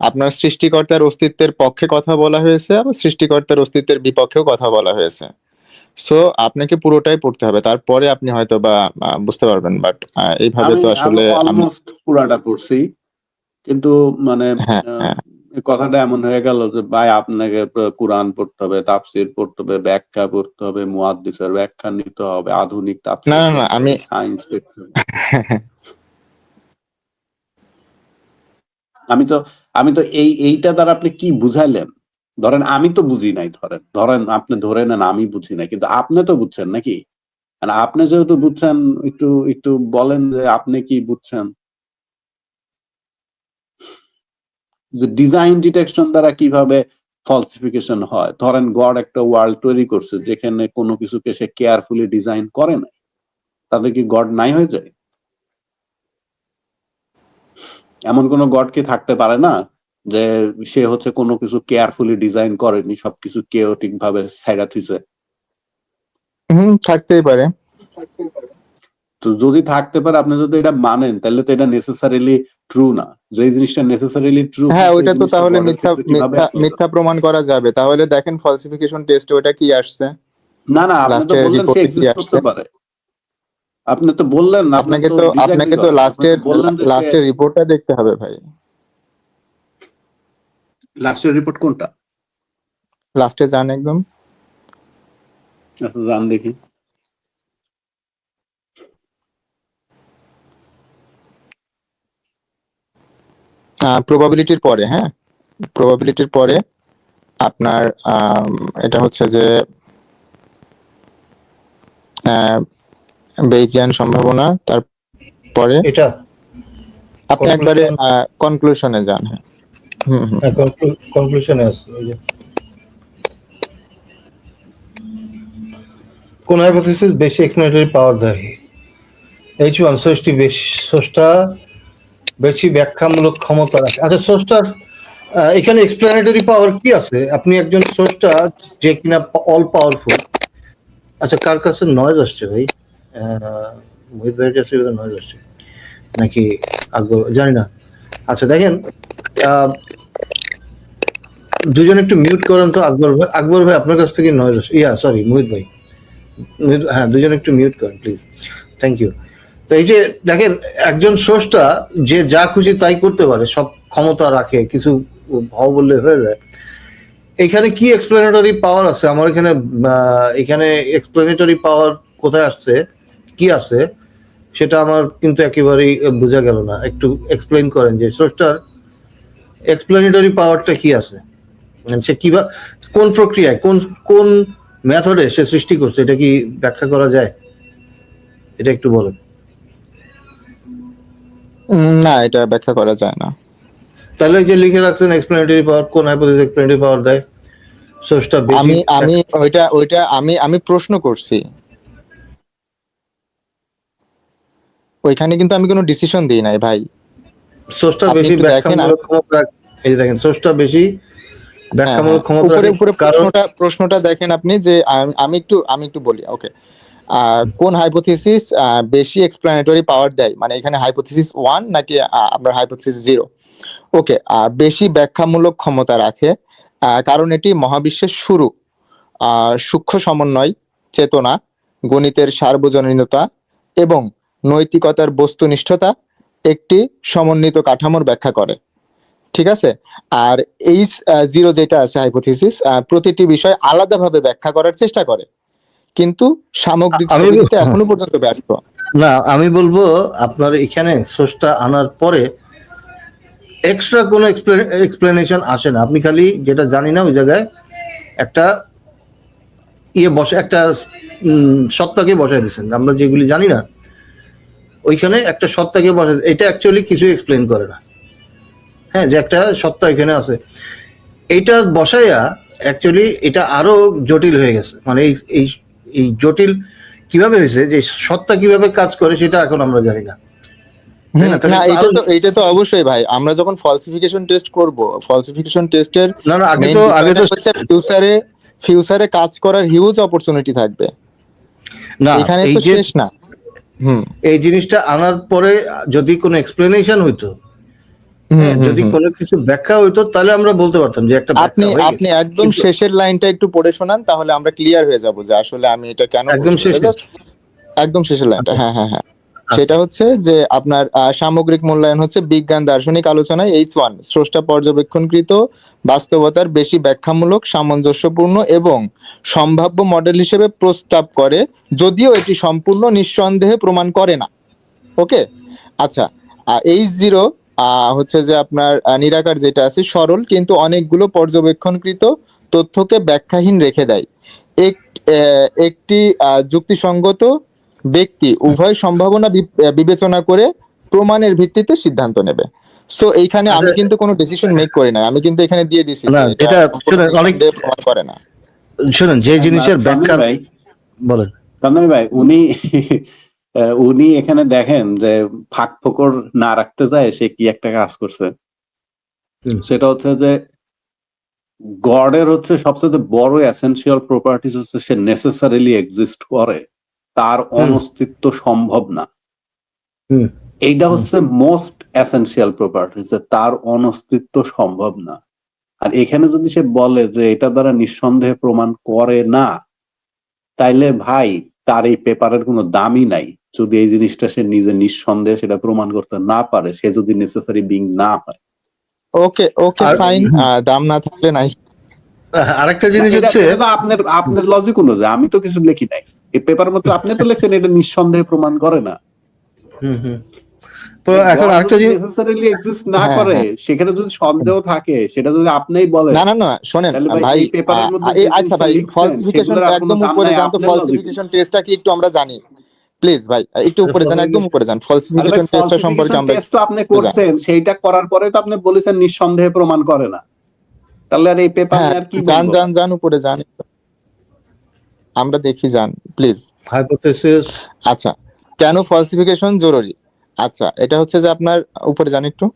আপনার সৃষ্টিকর্তার অস্তিত্বের পক্ষে কথা বলা হয়েছে, আবার সৃষ্টিকর্তার অস্তিত্বের বিপক্ষেও কথা বলা হয়েছে। সো আপনাকে পুরোটাই পড়তে হবে, তারপরে আপনি হয়তো বা বুঝতে পারবেন। বাট এইভাবে তো আসলে অলমোস্ট পুরাটা পড়ছি, কিন্তু মানে হ্যাঁ কথাটা এমন হয়ে গেল যে ভাই আপনাকে কোরআন পড়তে হবে, তাফসির পড়তে হবে, ব্যাখ্যা পড়তে হবে, মুহাদ্দিসের ব্যাখ্যা নিতে হবে, আধুনিক তাফসির না আমি সায়েন্স দেখতে হবে। আমি তো এইটা দ্বারা আপনি কি বুঝাইলেন? ধরেন আমি তো বুঝি নাই, ধরেন আপনি ধরে নেন আমি বুঝি নাই, কিন্তু আপনি তো বুঝছেন নাকি? আপনি যেহেতু বুঝছেন, একটু বলেন যে আপনি কি বুঝছেন, যে ডিজাইন ডিটেকশন দ্বারা কিভাবে ফলসিফিকেশন হয়। ধরেন গড একটা ওয়ার্ল্ড তৈরি করছে যেখানে কোনো কিছুকে সে কেয়ারফুলি ডিজাইন করে নাই, তাদের কি গড নাই হয়ে যায়? এমন কোন গড কি থাকতে পারে না যে সে হচ্ছে কোনো কিছু কেয়ারফুলি ডিজাইন করেনি, সবকিছু কেওটিক ভাবে সাইডা থুইছে? থাকতেই পারে। তো যদি থাকতে পারে, আপনি যদি এটা মানেন, তাহলে তো এটা নেসেসারিলি ট্রু না। যে জিনিসটা নেসেসারিলি ট্রু, হ্যাঁ ওইটা তো তাহলে মিথ্যা প্রমাণ করা যাবে। তাহলে দেখেন ফলসিফিকেশন টেস্টে ওটা কি আসছে। না আপনি তো বললেন সে এক্সিস্ট করতে পারে। আপনি তো বললেন না, আপনাকে তো লাস্টের রিপোর্টটা দেখতে হবে ভাই। লাস্টের রিপোর্ট কোনটা? লাস্টে যান একদম। আচ্ছা যান দেখি। প্রবাবিলিটির পরে, হ্যাঁ প্রবাবিলিটির পরে আপনার এটা হচ্ছে যে বেইজিয়ান সম্ভাবনা, তারপরে এটা আপনি একবারে কনক্লুশনে যান। হ্যাঁ কনক্লুশনে আছে। কোন হাইপোথিসিস বেশি এক্সপ্লেনেটরি পাওয়ার দেয়? H1 স্রষ্টা বেশি ব্যাখ্যামূলক ক্ষমতা রাখে। আচ্ছা, স্রষ্টার এখানে এক্সপ্লেনেটরি পাওয়ার কি আছে? আপনি একজন স্রষ্টা যে কিনা অল পাওয়ারফুল। আচ্ছা, কার কাছে নয়েজ আসছে ভাই? মোহিত ভাইয়ের কাছে নয়েজ আসছে নাকি আকবর, জানি না। আচ্ছা দেখেন, দুজন একটু মিউট করেন তো। আকবর ভাই আপনার কাছ থেকে নয়েজ আসছে। সরি মোহিত ভাই, হ্যাঁ দুজন একটু মিউট করেন প্লিজ, থ্যাংক ইউ। তো এই যে দেখেন, একজন স্রষ্টা যে যা খুশি তাই করতে পারে, সব ক্ষমতা রাখে, কিছু ভাও বললে হয়ে যায়। এখানে কি এক্সপ্লেনেটরি পাওয়ার আছে? আমার এখানে এক্সপ্লেনেটরি পাওয়ার কোথায় আসছে, কি আছে, সেটা আমার কিন্তু একেবারেই বোঝা গেল না। একটু এক্সপ্লেইন করেন যে স্রষ্টার এক্সপ্লেনেটরি পাওয়ারটা কি আছে, সে কিভাবে, কোন প্রক্রিয়ায়, কোন মেথডে সে সৃষ্টি করছে, এটা কি ব্যাখ্যা করা যায়? এটা একটু বলেন। না, এটা ব্যাখ্যা করা যায় না। তাহলে যে লিখে রাখছেন এক্সপ্লেনেটরি পাওয়ার, কোন হাইপোথিসিস এক্সপ্লেনেটরি পাওয়ার দেয়? স্রষ্টা বেশি। আমি প্রশ্ন করছি, ওইখানে কিন্তু আমি কোনো ডিসিশন দিই নাই ভাই। স্রষ্টা বেশি ব্যাখ্যামূলক ক্ষমতা, এই যে দেখেন স্রষ্টা বেশি ব্যাখ্যামূলক ক্ষমতা। উপরে প্রশ্নটা দেখেন আপনি, যে আমি একটু বলি। ওকে, কোন হাইপোথিসিস বেশি এক্সপ্লেনেটরি পাওয়ার দেয়, মানে এখানে হাইপোথিসিস 1 নাকি আপনার হাইপোথিসিস 0? ওকে, বেশি ব্যাখ্যামূলক ক্ষমতা রাখে কারণ এটি মহাবিশ্বের শুরু, সূক্ষ্ম সমন্বয়, চেতনা, গণিতের সার্বজনীনতা এবং নৈতিকতার বস্তুনিষ্ঠতা একটি সমন্বিত কাঠামোর ব্যাখ্যা করে। ঠিক আছে। আর H0 যেটা আছে হাইপোথিসিস, প্রতিটি বিষয় আলাদাভাবে ব্যাখ্যা করার চেষ্টা করে। কিন্তু সামগ্রিক আমি ছবি দিতে এখনো পর্যন্ত ব্যর্থ। না, আমি বলবো আপনার এখানে সোর্সটা আনার পরে এক্সট্রা কোনো এক্সপ্লেনেশন আসে না। আপনি খালি যেটা জানি না ওই জায়গায় একটা একটা সত্তাকে বসাই দিচ্ছেন। আমরা যেগুলি জানি না ওইখানে একটা সত্তাকে বসাই, এটা অ্যাকচুয়ালি কিছু এক্সপ্লেন করে না। হ্যাঁ, যে একটা সত্তা এখানে আছে, এইটা বসাইয়া অ্যাকচুয়ালি এটা আরো জটিল হয়ে গেছে। মানে এই এই জটিল কিভাবে হয়েছে, যে সত্তা কিভাবে কাজ করে সেটা এখন আমরা জানি না। না, এটা তো অবশ্যই ভাই, আমরা যখন ফলসিফিকেশন টেস্ট করব, ফলসিফিকেশন টেস্টের না আগে তো হচ্ছে ফিউচারে কাজ করার হিউজ অপরচুনিটি থাকবে। না, এখানে তো শেষ না। এই জিনিসটা আনার পরে যদি কোনো এক্সপ্লেনেশন হইতো, যদি কোনো কিছু ব্যাখ্যা হইতো, তাহলে আমরা বলতে পারতাম যে একটা আপনি একদম শেষের লাইনটা একটু পড়ে শোনান, তাহলে আমরা ক্লিয়ার হয়ে যাব যে আসলে আমি এটা কেন একদম শেষের লাইনটা। হ্যাঁ, সেটা হচ্ছে যে আপনার সামগ্রিক মূল্যায়ন হচ্ছে বিজ্ঞান দার্শনিক আলোচনায় H1 স্রষ্টা পর্যবেক্ষণকৃত বাস্তবতার বেশি ব্যাখ্যামূলক, সামঞ্জস্যপূর্ণ এবং সম্ভাব্য মডেল হিসেবে প্রস্তাব করে, যদিও এটি সম্পূর্ণ নিঃসন্দেহে প্রমাণ করে না। ওকে, আচ্ছা, H0 হচ্ছে যে আপনার নিরাকার যেটা আছে সরল কিন্তু অনেকগুলো পর্যবেক্ষণকৃত তথ্যকে ব্যাখ্যাহীন রেখে দেয়। একটি যুক্তিসঙ্গত ব্যক্তি উভয় সম্ভাবনা বিবেচনা করে প্রমাণের ভিত্তিতে সিদ্ধান্ত নেবে। সো এইখানে আমি কিন্তু কোনো ডিসিশন মেক করি না, আমি কিন্তু এখানে দিয়ে দিছি এটা অনেক প্রমাণ করে না। শুনুন, যে জিনিসের ব্যাখ্যা বলেন চন্দন ভাই, উনি এখানে দেখেন যে ফাঁক ফোকর না রাখতে যায় সে কি একটা কাজ করছে। সেটা হচ্ছে যে গডের হচ্ছে সবচেয়ে বড় এসেনশিয়াল প্রপার্টিস হচ্ছে সে নেসেসারিলি এক্সিস্ট করে, তার অনস্তিত্ব সম্ভব না। এইটা হচ্ছে মোস্ট এসেনশিয়াল প্রপার্টিস, তার অনস্তিত্ব সম্ভব না। আর এখানে যদি সে বলে যে এটা দ্বারা নিঃসন্দেহে প্রমাণ করে না, তাইলে ভাই তার এই পেপারের কোনো দামই নাই। যদি এই জিনিসটা সে নিজে নিঃসন্দেহে সেটা প্রমাণ করতে না পারে, সে যদি নেসেসারি বিং না হয়। ওকে ফাইন, দাম না থাকলে নাই। আরেকটা জিনিস হচ্ছে আপনার লজিক অনুযায়ী, আমি তো কিছু লিখি নাই এই পেপারের মধ্যে, আপনি তো লিখছেন এটা নিঃসন্দেহে প্রমাণ করে না। তো এখন আরেকটা জিনিস নেসেসারিলি এক্সিস্ট না করে, সেখানে যদি সন্দেহ থাকে সেটা যদি আপনিই বলেন। না শুনেন ভাই, আচ্ছা ভাই, ফলসিফিকেশন একদম উপরে যান তো, ফলসিফিকেশন টেস্টটা কি একটু আমরা জানি প্লিজ ভাই, একটু উপরে যান, একদম উপরে যান। ফলসিফিকেশন টেস্টটা সম্পর্কে আমরা টেস্ট তো আপনি করছেন, সেইটা করার পরে তো আপনি বলেছেন নিঃসন্দেহে প্রমাণ করে না, তাহলে আর এই পেপার আর কি বলবো? যান উপরে যান, আমরা দেখি, যান প্লিজ। হাইপোথেসিস, আচ্ছা, কেন ফলসিফিকেশন জরুরি? আচ্ছা, এটা হচ্ছে যে আপনার উপরে যান একটু,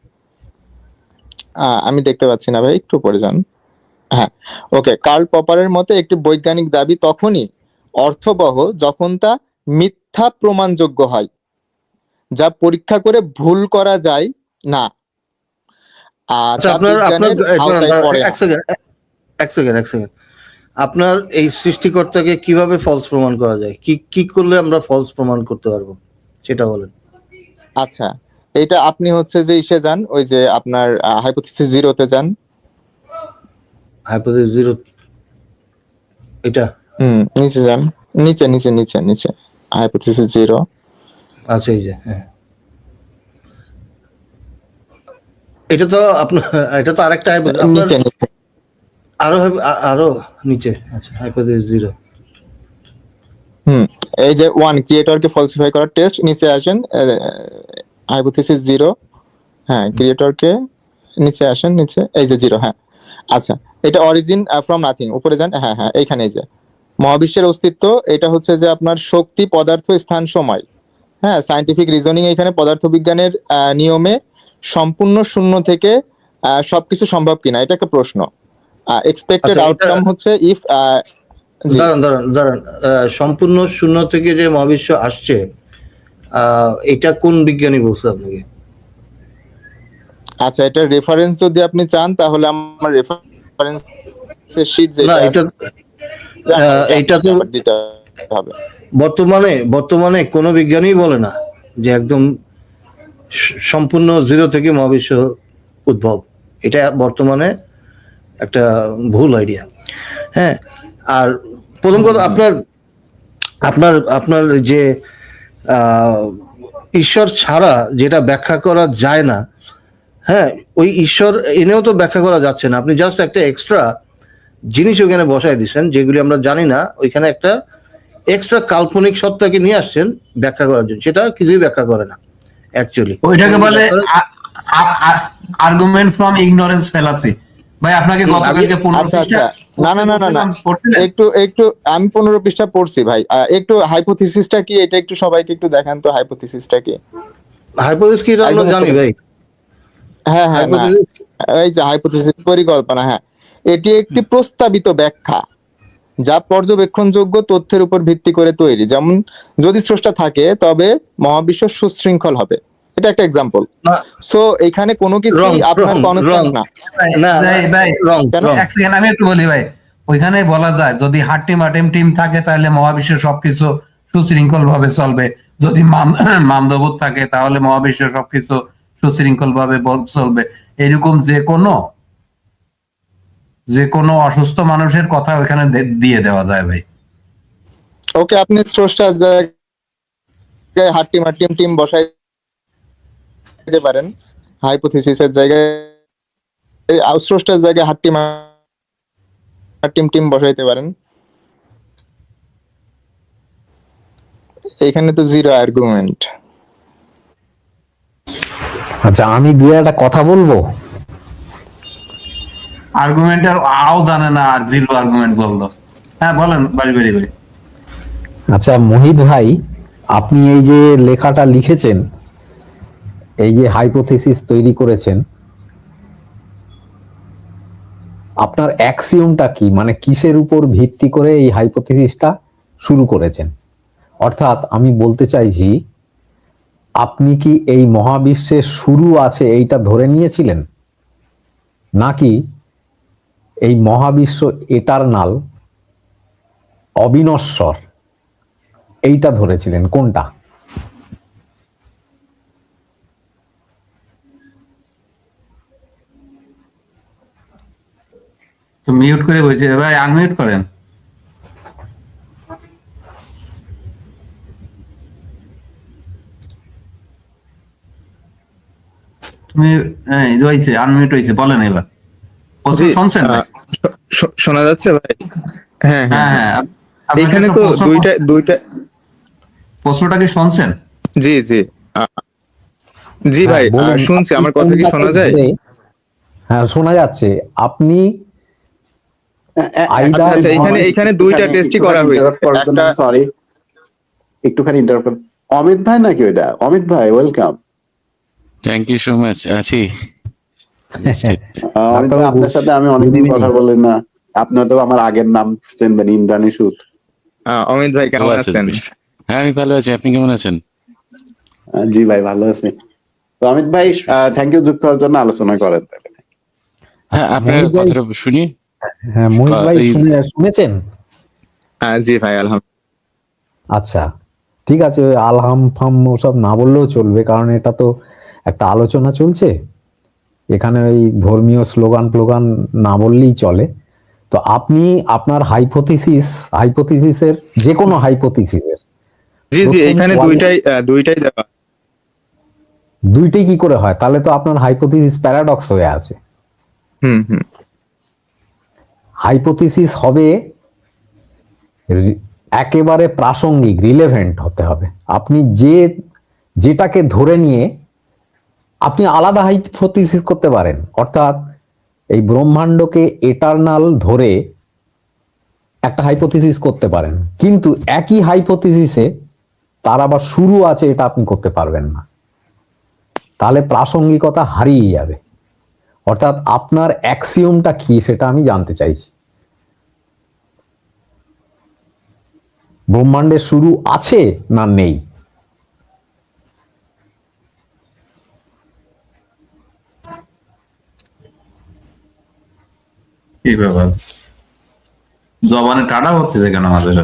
আমি দেখতে পাচ্ছি না ভাই, একটু উপরে যান। হ্যাঁ, ওকে। কার্ল পপারের মতে একটি বৈজ্ঞানিক দাবি তখনই অর্থবহ যখন তা মিথ্যা প্রমাণযোগ্য হয়, যা পরীক্ষা করে ভুল করা যায় না। এক সেকেন্ড, আপনার এই সৃষ্টিকর্তাকে কিভাবে ফলস প্রমাণ করা যায়? কি করলে আমরা ফলস প্রমাণ করতে পারবো সেটা বলেন। আচ্ছা, এটা আপনি হচ্ছে যে ইসে যান, ওই যে আপনার হাইপোথিসিস জিরোতে যান। হাইপোথিসিস জিরো, এটা নিচে যান, নিচে হাইপোথিসিস জিরো। আচ্ছা, এই যে, হ্যাঁ, এটা তো আপনার, এটা তো আরেকটা নিচে আরো নিচে। আচ্ছা, হাইপোথিসিস জিরো। এই যে 1 ক্রিয়েটরকে ফলসিফাই করার টেস্ট, নিচে আসেন, হাইপোথিসিস জিরো। হ্যাঁ, ক্রিয়েটরকে নিচে আসেন, নিচে, এই যে জিরো। হ্যাঁ, আচ্ছা, এটা অরিজিন ফ্রম নাথিং, উপরে যান। হ্যাঁ, এইখানে এই যে মহাবিশ্বের অস্তিত্ব, এটা হচ্ছে যে আপনার শক্তি, পদার্থ, স্থান, সময়। হ্যাঁ, সায়েন্টিফিক রিজনিং এখানে পদার্থবিজ্ঞানের নিয়মে সম্পূর্ণ শূন্য থেকে সবকিছু সম্ভব কিনা, এটা একটা প্রশ্ন। এক্সপেক্টেড আউটকাম হচ্ছে ইফ দাঁড়ান, সম্পূর্ণ শূন্য থেকে যে মহাবিশ্ব আসছে, এটা কোন বিজ্ঞানী বলছে আপনাকে? আচ্ছা, এটা রেফারেন্স যদি আপনি চান তাহলে আমার রেফারেন্স শীট যেটা এটা তো দিতে হবে। বর্তমানে কোনো বিজ্ঞানী বলে না যে একদম সম্পূর্ণ জিরো থেকে মহাবিশ্ব উদ্ভব। এটা বর্তমানে একটা ভুল আইডিয়া। হ্যাঁ, আর প্রথম কথা, আপনার আপনার যে আহ, ঈশ্বর ছাড়া যেটা ব্যাখ্যা করা যায় না, হ্যাঁ, ওই ঈশ্বর এনেও তো ব্যাখ্যা করা যাচ্ছে না। আপনি জাস্ট একটা এক্সট্রা জিনিস ওখানে বসায় দিচ্ছেন, যেগুলি আমরা জানি না। ওইখানে একটা এক্সট্রা কাল্পনিক সত্তাকে নিয়ে আসছেন ব্যাখ্যা করার জন্য, সেটা কিছুই ব্যাখ্যা করে না অ্যাকচুয়ালি। ওইটাকে বলে আর্গুমেন্ট ফ্রম ইগনোরেন্স ফ্যালাসি। ভাই আপনাকে গতকালকে 15 আচ্ছা পৃষ্ঠা না পড়ছিলেন? একটু আমি 15 পৃষ্ঠা পড়ছি ভাই। একটু হাইপোথিসিসটা কি এটা একটু সবাইকে একটু দেখান তো, হাইপোথিসিসটা কি? হাইপোথিসিস কি এটা আমরা জানি ভাই। হ্যাঁ, না, হাইপোথিসিস এই যে হাইপোথিসিস পরিকল্পনা, হ্যাঁ, এটি একটি প্রস্তাবিত ব্যাখ্যা যা পর্যবেক্ষণযোগ্য তথ্যের উপর ভিত্তি করে তৈরি। যেমন যদি স্রষ্টা থাকে তবে মহাবিশ্ব সুশৃঙ্খল হবে, এটা একটা এক্সাম্পল। সো এখানে কোনো কিছু আপনার কনস্ট্যান্ট না। না, ভাই wrong, wrong. এক সেকেন্ড আমি একটু বলি ভাই, ওইখানে বলা যায় যদি হাট্টিম আটিম টিম থাকে তাহলে মহাবিশ্বের সবকিছু সুশৃঙ্খল ভাবে চলবে, যদি মামদবুত থাকে তাহলে মহাবিশ্বের সবকিছু সুশৃঙ্খল ভাবে চলবে। এরকম যে কোনো অসুস্থ মানুষের কথা ওইখানে দিয়ে দেওয়া যায় ভাই। ওকে, আপনি স্রষ্টার জায়গায় হাট্টিম আটিম টিম বসাই দিতে পারেন, হাইপোথিসিসের জায়গায় স্রষ্টার জায়গায় হাট্টিম আটিম টিম বসাইতে পারেন। এখানে তো জিরো আর্গুমেন্ট। আচ্ছা, আমি দু একটা কথা বলবো। আর্গুমেন্ট আর আও জানে না আর জিরো আর্গুমেন্ট বললো। হ্যাঁ বলেন বাড়ি ভাই। আচ্ছা মোহিত ভাই, আপনি এই যে লেখাটা লিখেছেন, এই যে হাইপোথিসিস তৈরি করেছেন, আপনার অ্যাক্সিওমটা কি, মানে কিসের উপর ভিত্তি করে এই হাইপোথিসিসটা শুরু করেছেন? অর্থাৎ আমি বলতে চাইছি, আপনি কি এই মহাবিশ্বের শুরু আছে এইটা ধরে নিয়েছিলেন, নাকি এই মহাবিশ্ব এটারনাল, অবিনশ্বর, এইটা ধরেছিলেন? কোনটা? তো মিউট করে বলছে ভাই, আনমিউট করেন। তুমি আনমিউট হয়েছে, বলেন এবার। শুনছেন? শোনা যাচ্ছে ভাই? হ্যাঁ, হ্যাঁ, এখানে তো দুইটা প্রশ্নটা কি শুনছেন? জি ভাই, শুনছি। আমার কথা কি শোনা যায়? হ্যাঁ, শোনা যাচ্ছে। আপনি আচ্ছা, এখানে দুইটা টেস্টই করা হয়েছে। একটা, সরি একটুখানি ইন্টারাপ্ট। অমিত ভাই নাকি ওইটা? অমিত ভাই, welcome. Thank you so much. আছি। অমিত ভাই, আপনার সাথে আমি অনেকদিন কথা বলি না। আপনি তো আমার আগের নাম চিনবেন, ইন্দ্রাণী সুদ। অমিত ভাই কেমন আছেন? হ্যাঁ, আমি ভালো আছি। আপনি কেমন আছেন? জি ভাই, ভালো আছি। তো অমিত ভাই, থ্যাংক ইউ যুক্ত হওয়ার জন্য। আলোচনা করেন। হ্যাঁ, আপনার কথাটা শুনি। হ্যাঁ মোহিত ভাই, শুনেছেন? জি ভাই, আলহামদুলিল্লাহ। আচ্ছা, ঠিক আছে, ওই আলহাম ফাম ওসব না বললেও চলবে, কারণ এটা তো একটা আলোচনা চলছে এখানে। ওই ধর্মীয় স্লোগান না বললেই চলে। তো আপনি আপনার হাইপোথিসিসের যে কোনো হাইপোথিসিসের জি এখানে দুইটাই দেওয়া। দুইটাই কি করে হয়? তাহলে তো আপনার হাইপোথিসিস প্যারাডক্স হয়ে আছে। হাইপোথিসিস হবে একেবারে প্রাসঙ্গিক, রিলেভেন্ট হতে হবে। আপনি যেটাকে ধরে নিয়ে আপনি আলাদা হাইপোথিসিস করতে পারেন। অর্থাৎ এই ব্রহ্মাণ্ডকে এটারনাল ধরে একটা হাইপোথিসিস করতে পারেন, কিন্তু একই হাইপোথিসিসে তার আবার শুরু আছে, এটা আপনি করতে পারবেন না। তাহলে প্রাসঙ্গিকতা হারিয়ে যাবে। অর্থাৎ আপনার অ্যাক্সিওমটা কি সেটা আমি জানতে চাইছি। ব্রহ্মাণ্ডের শুরু আছে না নেই? কি ব্যাপার, জবানে টাটা হচ্ছে কেন আমাদের?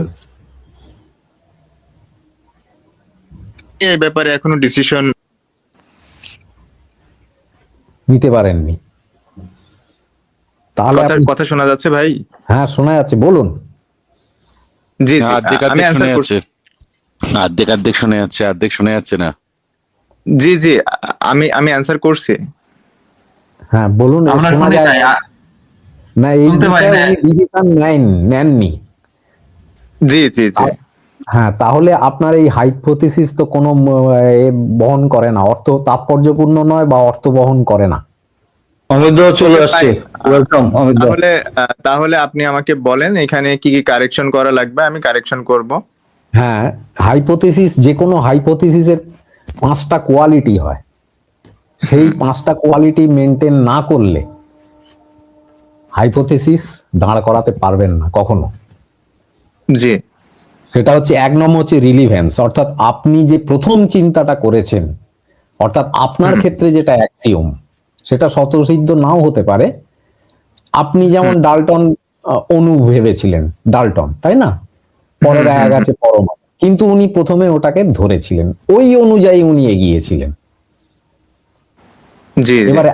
এই ব্যাপারে এখনো ডিসিশন নিতে পারেননি? তাহলে কথা শোনা যাচ্ছে ভাই? হ্যাঁ, শোনা যাচ্ছে, বলুন। জি জি অর্ধেক আমি অর্ধেক অ্যান্সার শোনা করছি। যাচ্ছে, অর্ধেক শোনা যাচ্ছে, অর্ধেক শোনা যাচ্ছে না। জি জি আমি অ্যান্সার করছি। হ্যাঁ বলুন, আমরা শোনা শুনি যায় নাই, না এই শুনতে পাই বিষয়ে না। উনি ডিসিশন নেননি। জি জি জি হ্যাঁ, তাহলে আপনার এই হাইপোথিসিস তো কোনো বহন করে না, অর্থ তাৎপর্যপূর্ণ নয় বা অর্থ বহন করে না। অমিত দা চলে ওকে আসছে, ভাই, ওয়েলকাম অমিত দা। তাহলে তাহলে আপনি আমাকে বলেন এখানে কি কি কারেকশন করা লাগবে, আমি কারেকশন করব। হ্যাঁ, হাইপোথিসিস, যে কোনো হাইপোথিসিসের 5টা কোয়ালিটি হয়, সেই 5টা কোয়ালিটি মেনটেন না করলে হাইপোথিসিস দাঁড় করাতে পারবেন না কখনো। জি সেটা হচ্ছে 1 নম্বর হচ্ছে রিলিভেন্স, অর্থাৎ আপনি যে প্রথম চিন্তাটা করেছেন, অর্থাৎ আপনার ক্ষেত্রে যেটা অ্যাক্সিওম, সেটা স্বতঃসিদ্ধ নাও হতে পারে। আপনি যেমন ডাল্টন অণু ভেবেছিলেন, ডাল্টন, তাই না? পরে দেখা গেছে পরমাণু, কিন্তু উনি প্রথমে ওটাকে ধরেছিলেন, ওই অনুযায়ী উনি এগিয়েছিলেন। জি জি এবারে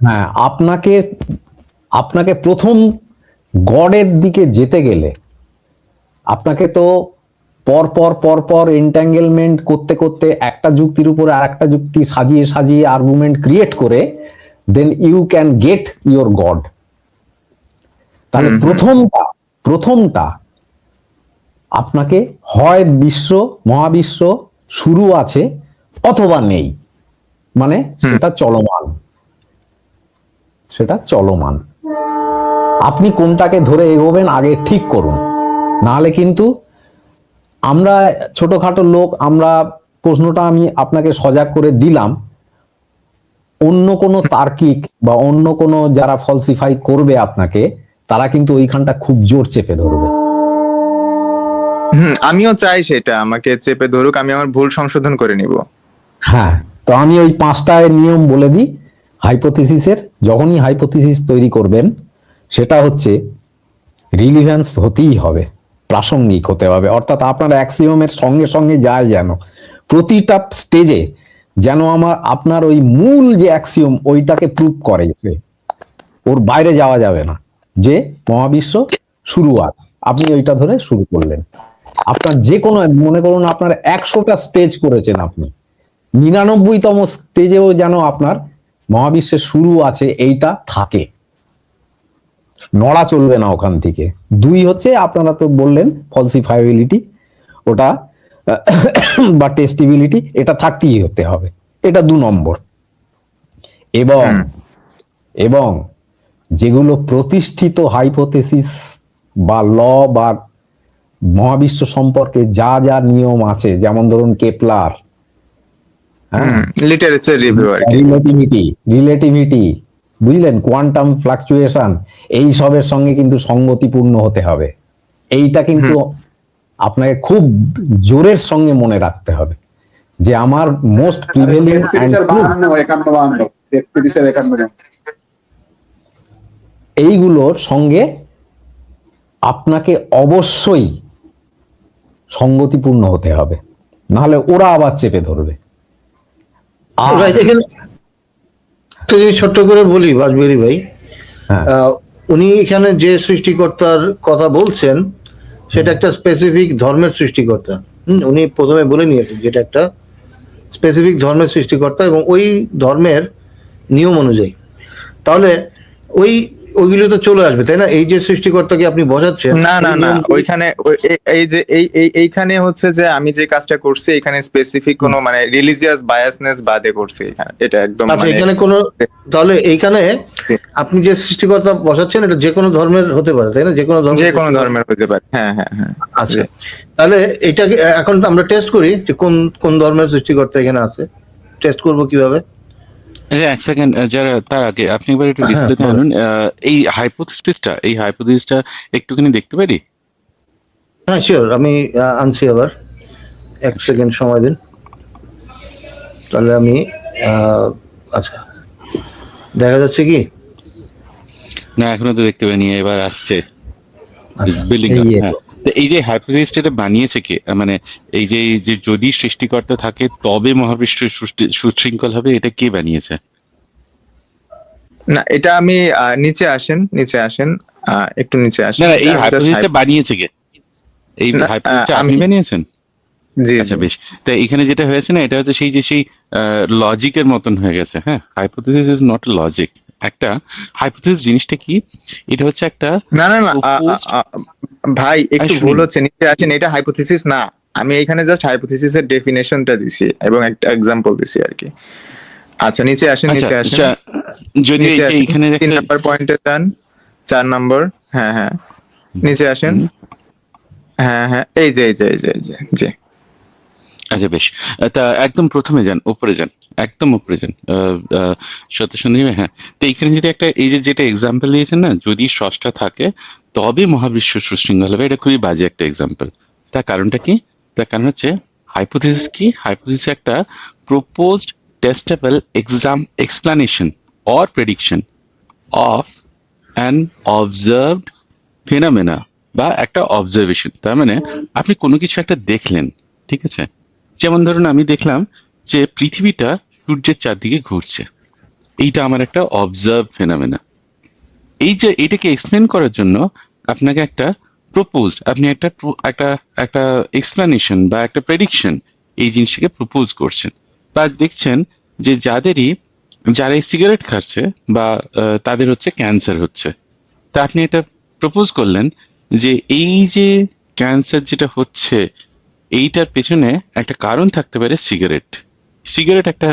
হ্যাঁ, আপনাকে প্রথম গডের দিকে যেতে গেলে আপনাকে তো পর এন্ট্যাঙ্গেলমেন্ট করতে করতে একটা যুক্তির উপর আর একটা যুক্তি সাজিয়ে সাজিয়ে আর্গুমেন্ট ক্রিয়েট করে then you can get your god. তাহলে প্রথমটা আপনাকে হয় মহাবিশ্ব শুরু আছে অথবা নেই, মানে সেটা চলমান। আপনি কোনটাকে ধরে এগোবেন আগে ঠিক করুন, নাহলে কিন্তু আমরা ছোটখাটো লোক, আমরা প্রশ্নটা আমি আপনাকে সজাগ করে দিলাম, অন্য কোনো তার্কিক বা অন্য কোনো যারা ফলসিফাই করবে আপনাকে, তারা কিন্তু ওইখানটা খুব জোর চেপে ধরবে। আমিও চাই সেটা আমাকে চেপে ধরুক, আমি আমার ভুল সংশোধন করে নিব। হ্যাঁ, তো আমি ওই 5টা নিয়ম বলে দিই হাইপোথিসিসের। যখনই হাইপোথিসিস তৈরি করবেন, সেটা হচ্ছে রিলিভেন্স হতেই হবে, প্রাসঙ্গিক হতে হবে, অর্থাৎ আপনার অ্যাক্সিওমের সঙ্গে সঙ্গে যায় যেন প্রতিটা স্টেজে যেন আপনার ওই মূল যে অ্যাক্সিওম ওইটাকে প্রুভ করে, ওর বাইরে যাওয়া যাবে না। যে মহাবিশ্ব শুরু আছে, আপনি ওইটা ধরে শুরু করলেন। আপনার যে কোনো, মনে করুন আপনার 100টা স্টেজ করেছেন, আপনি 99তম স্টেজেও যেন আপনার মহাবিশ্বের শুরু আছে এইটা থাকে, নড়া চলবে না ওখান থেকে। 2 হচ্ছে আপনারা তো বললেন ফলসিফাইবিলিটি, ওটা বা টেস্টিবিলিটি, এটা থাকতেই হতে হবে, এটা 2 নম্বর। এবং যেগুলো প্রতিষ্ঠিত হাইপোথিসিস বা বা মহাবিশ্ব সম্পর্কে যা যা নিয়ম আছে, যেমন ধরুন কেপলার, লিটারেচার রিভিউ আর কি, রিলেটিভিটি, বুঝলেন, কোয়ান্টাম ফ্লাকচুয়েশন, এই সবের সঙ্গে কিন্তু সঙ্গতিপূর্ণ হতে হবে। এইটা কিন্তু আপনাকে খুব জোরের সঙ্গে মনে রাখতে হবে যে আমার মোস্ট প্রিভেলিং এইগুলোর সঙ্গে আপনাকে অবশ্যই সঙ্গতিপূর্ণ হতে হবে, নাহলে ওরা আবার চেপে ধরবে। আর এখানে একটা জিনিস ছোট্ট করে বলি বাজবেরি ভাই, উনি এখানে যে সৃষ্টিকর্তার কথা বলছেন সেটা একটা স্পেসিফিক ধর্মের সৃষ্টিকর্তা। উনি প্রথমে বলে নিয়েছেন যেটা একটা স্পেসিফিক ধর্মের সৃষ্টিকর্তা এবং ওই ধর্মের নিয়ম অনুযায়ী। তাহলে ওইগুলো তো চলে আসবে, তাই না? এই যে সৃষ্টিকর্তাকে আপনি বসাচ্ছেন, না ওইখানে এই যে এইখানে হচ্ছে যে আমি যে কাজটা করছি এখানে স্পেসিফিক কোনো মানে রিলিজিয়াস বায়াসনেস বাদে করছি এখানে, এটা একদম আচ্ছা এখানে কোনো, তাহলে এইখানে আপনি যে সৃষ্টিকর্তা বসাচ্ছেন এটা যে কোনো ধর্মের হতে পারে, তাই না? যে কোনো ধর্মের হতে পারে। হ্যাঁ। আচ্ছা, তাহলে এটাকে এখন আমরা টেস্ট করি যে কোন ধর্মের সৃষ্টিকর্তা এখানে আছে। টেস্ট করব কিভাবে? এক সেকেন্ড, যারা তার আগে আপনি এবার একটু ডিসপ্লেতে আনুন এই হাইপোথিসিসটা একটুখানি দেখতে পারি। হ্যাঁ শিওর, আমি আনছি আবার, 1 সেকেন্ড সময় দিন। তাহলে আমি আচ্ছা, দেখা যাচ্ছে কি না? এখনো তো দেখতে পাইনি, এবার আসছে। আচ্ছা, এই যে হাইপোথিসিসটা বানিয়েছে কে? মানে এই যে যদি সৃষ্টিকর্তা থাকে তবে মহাবিশ্ব সুশৃঙ্খল হবে, এটা কে বানিয়েছে? না, এটা আমি নিচে আসেন একটু নিচে আসেন। না, এই হাইপোথিসিসটা বানিয়েছে কে? এই না, হাইপোথিসিসটা আমি আপনি বানিয়েছেন? জি আচ্ছা জি বেশ। তো এখানে যেটা হয়েছে না, এটা হচ্ছে সেই লজিকের মতন হয়ে গেছে। হ্যাঁ, হাইপোথিসিস ইজ নট লজিক। একটা হাইপোথিসিস জিনিসটা কি? এটা হচ্ছে একটা না না না প্রপোজড। ভাই একটু ভুল শুনুন, হচ্ছে, নিচে আসেন, এটা হাইপোথিসিস না। আমি এখানে জাস্ট হাইপোথিসিস এর ডেফিনেশনটা দিছি এবং একটা এক্সাম্পল দিছি আর কি। আচ্ছা নিচে আসেন, আচ্ছা নিচে আসেন, আচ্ছা, যদিও নিচে এই যে আসেন, এখানে 3 একটা নাম্বার পয়েন্টে যান, 4 নম্বর। হ্যাঁ হ্যাঁ, নিচে আসেন। হুম, হ্যাঁ হ্যাঁ, এই যে জি। আচ্ছা বেশ। তা একদম প্রথমে যান, উপরে যান, একদম উপরে যান। সত্য সন্দীপ, হ্যাঁ। তো এইখানে যদি একটা এই যে যেটা এক্সাম্পল দিয়েছেন না, যদি স্রষ্টা থাকে তবে মহাবিশ্ব সুশৃঙ্খল হবে, এটা খুবই বাজে একটা এক্সাম্পল। তার কারণটা কি? তার কারণ হচ্ছে হাইপোথিসিস কি? হাইপোথিসিস একটা proposed testable explanation or prediction of an observed phenomena, বা একটা অবজারভেশন। তার মানে আপনি কোনো কিছু একটা দেখলেন, ঠিক আছে? যেমন ধরুন আমি দেখলাম যে পৃথিবীটা সূর্যের চারদিকে ঘুরছে, এইটা আমার একটা অবজার্ভ ফেনোমেনা। এই যে এটাকে এক্সপ্লেন করার জন্য আপনাকে একটা প্রপোজড, আপনি একটা একটা এক্সপ্লানেশন বা একটা প্রেডিকশন এই জিনিসটাকে প্রপোজ করছেন। বা দেখছেন যে যারা সিগারেট খাচ্ছে বা তাদের হচ্ছে ক্যান্সার হচ্ছে, তা আপনি এটা প্রপোজ করলেন যে এই যে ক্যান্সার যেটা হচ্ছে এইটার পেছনে একটা কারণ থাকতে পারে সিগারেট। সিগারেট একটা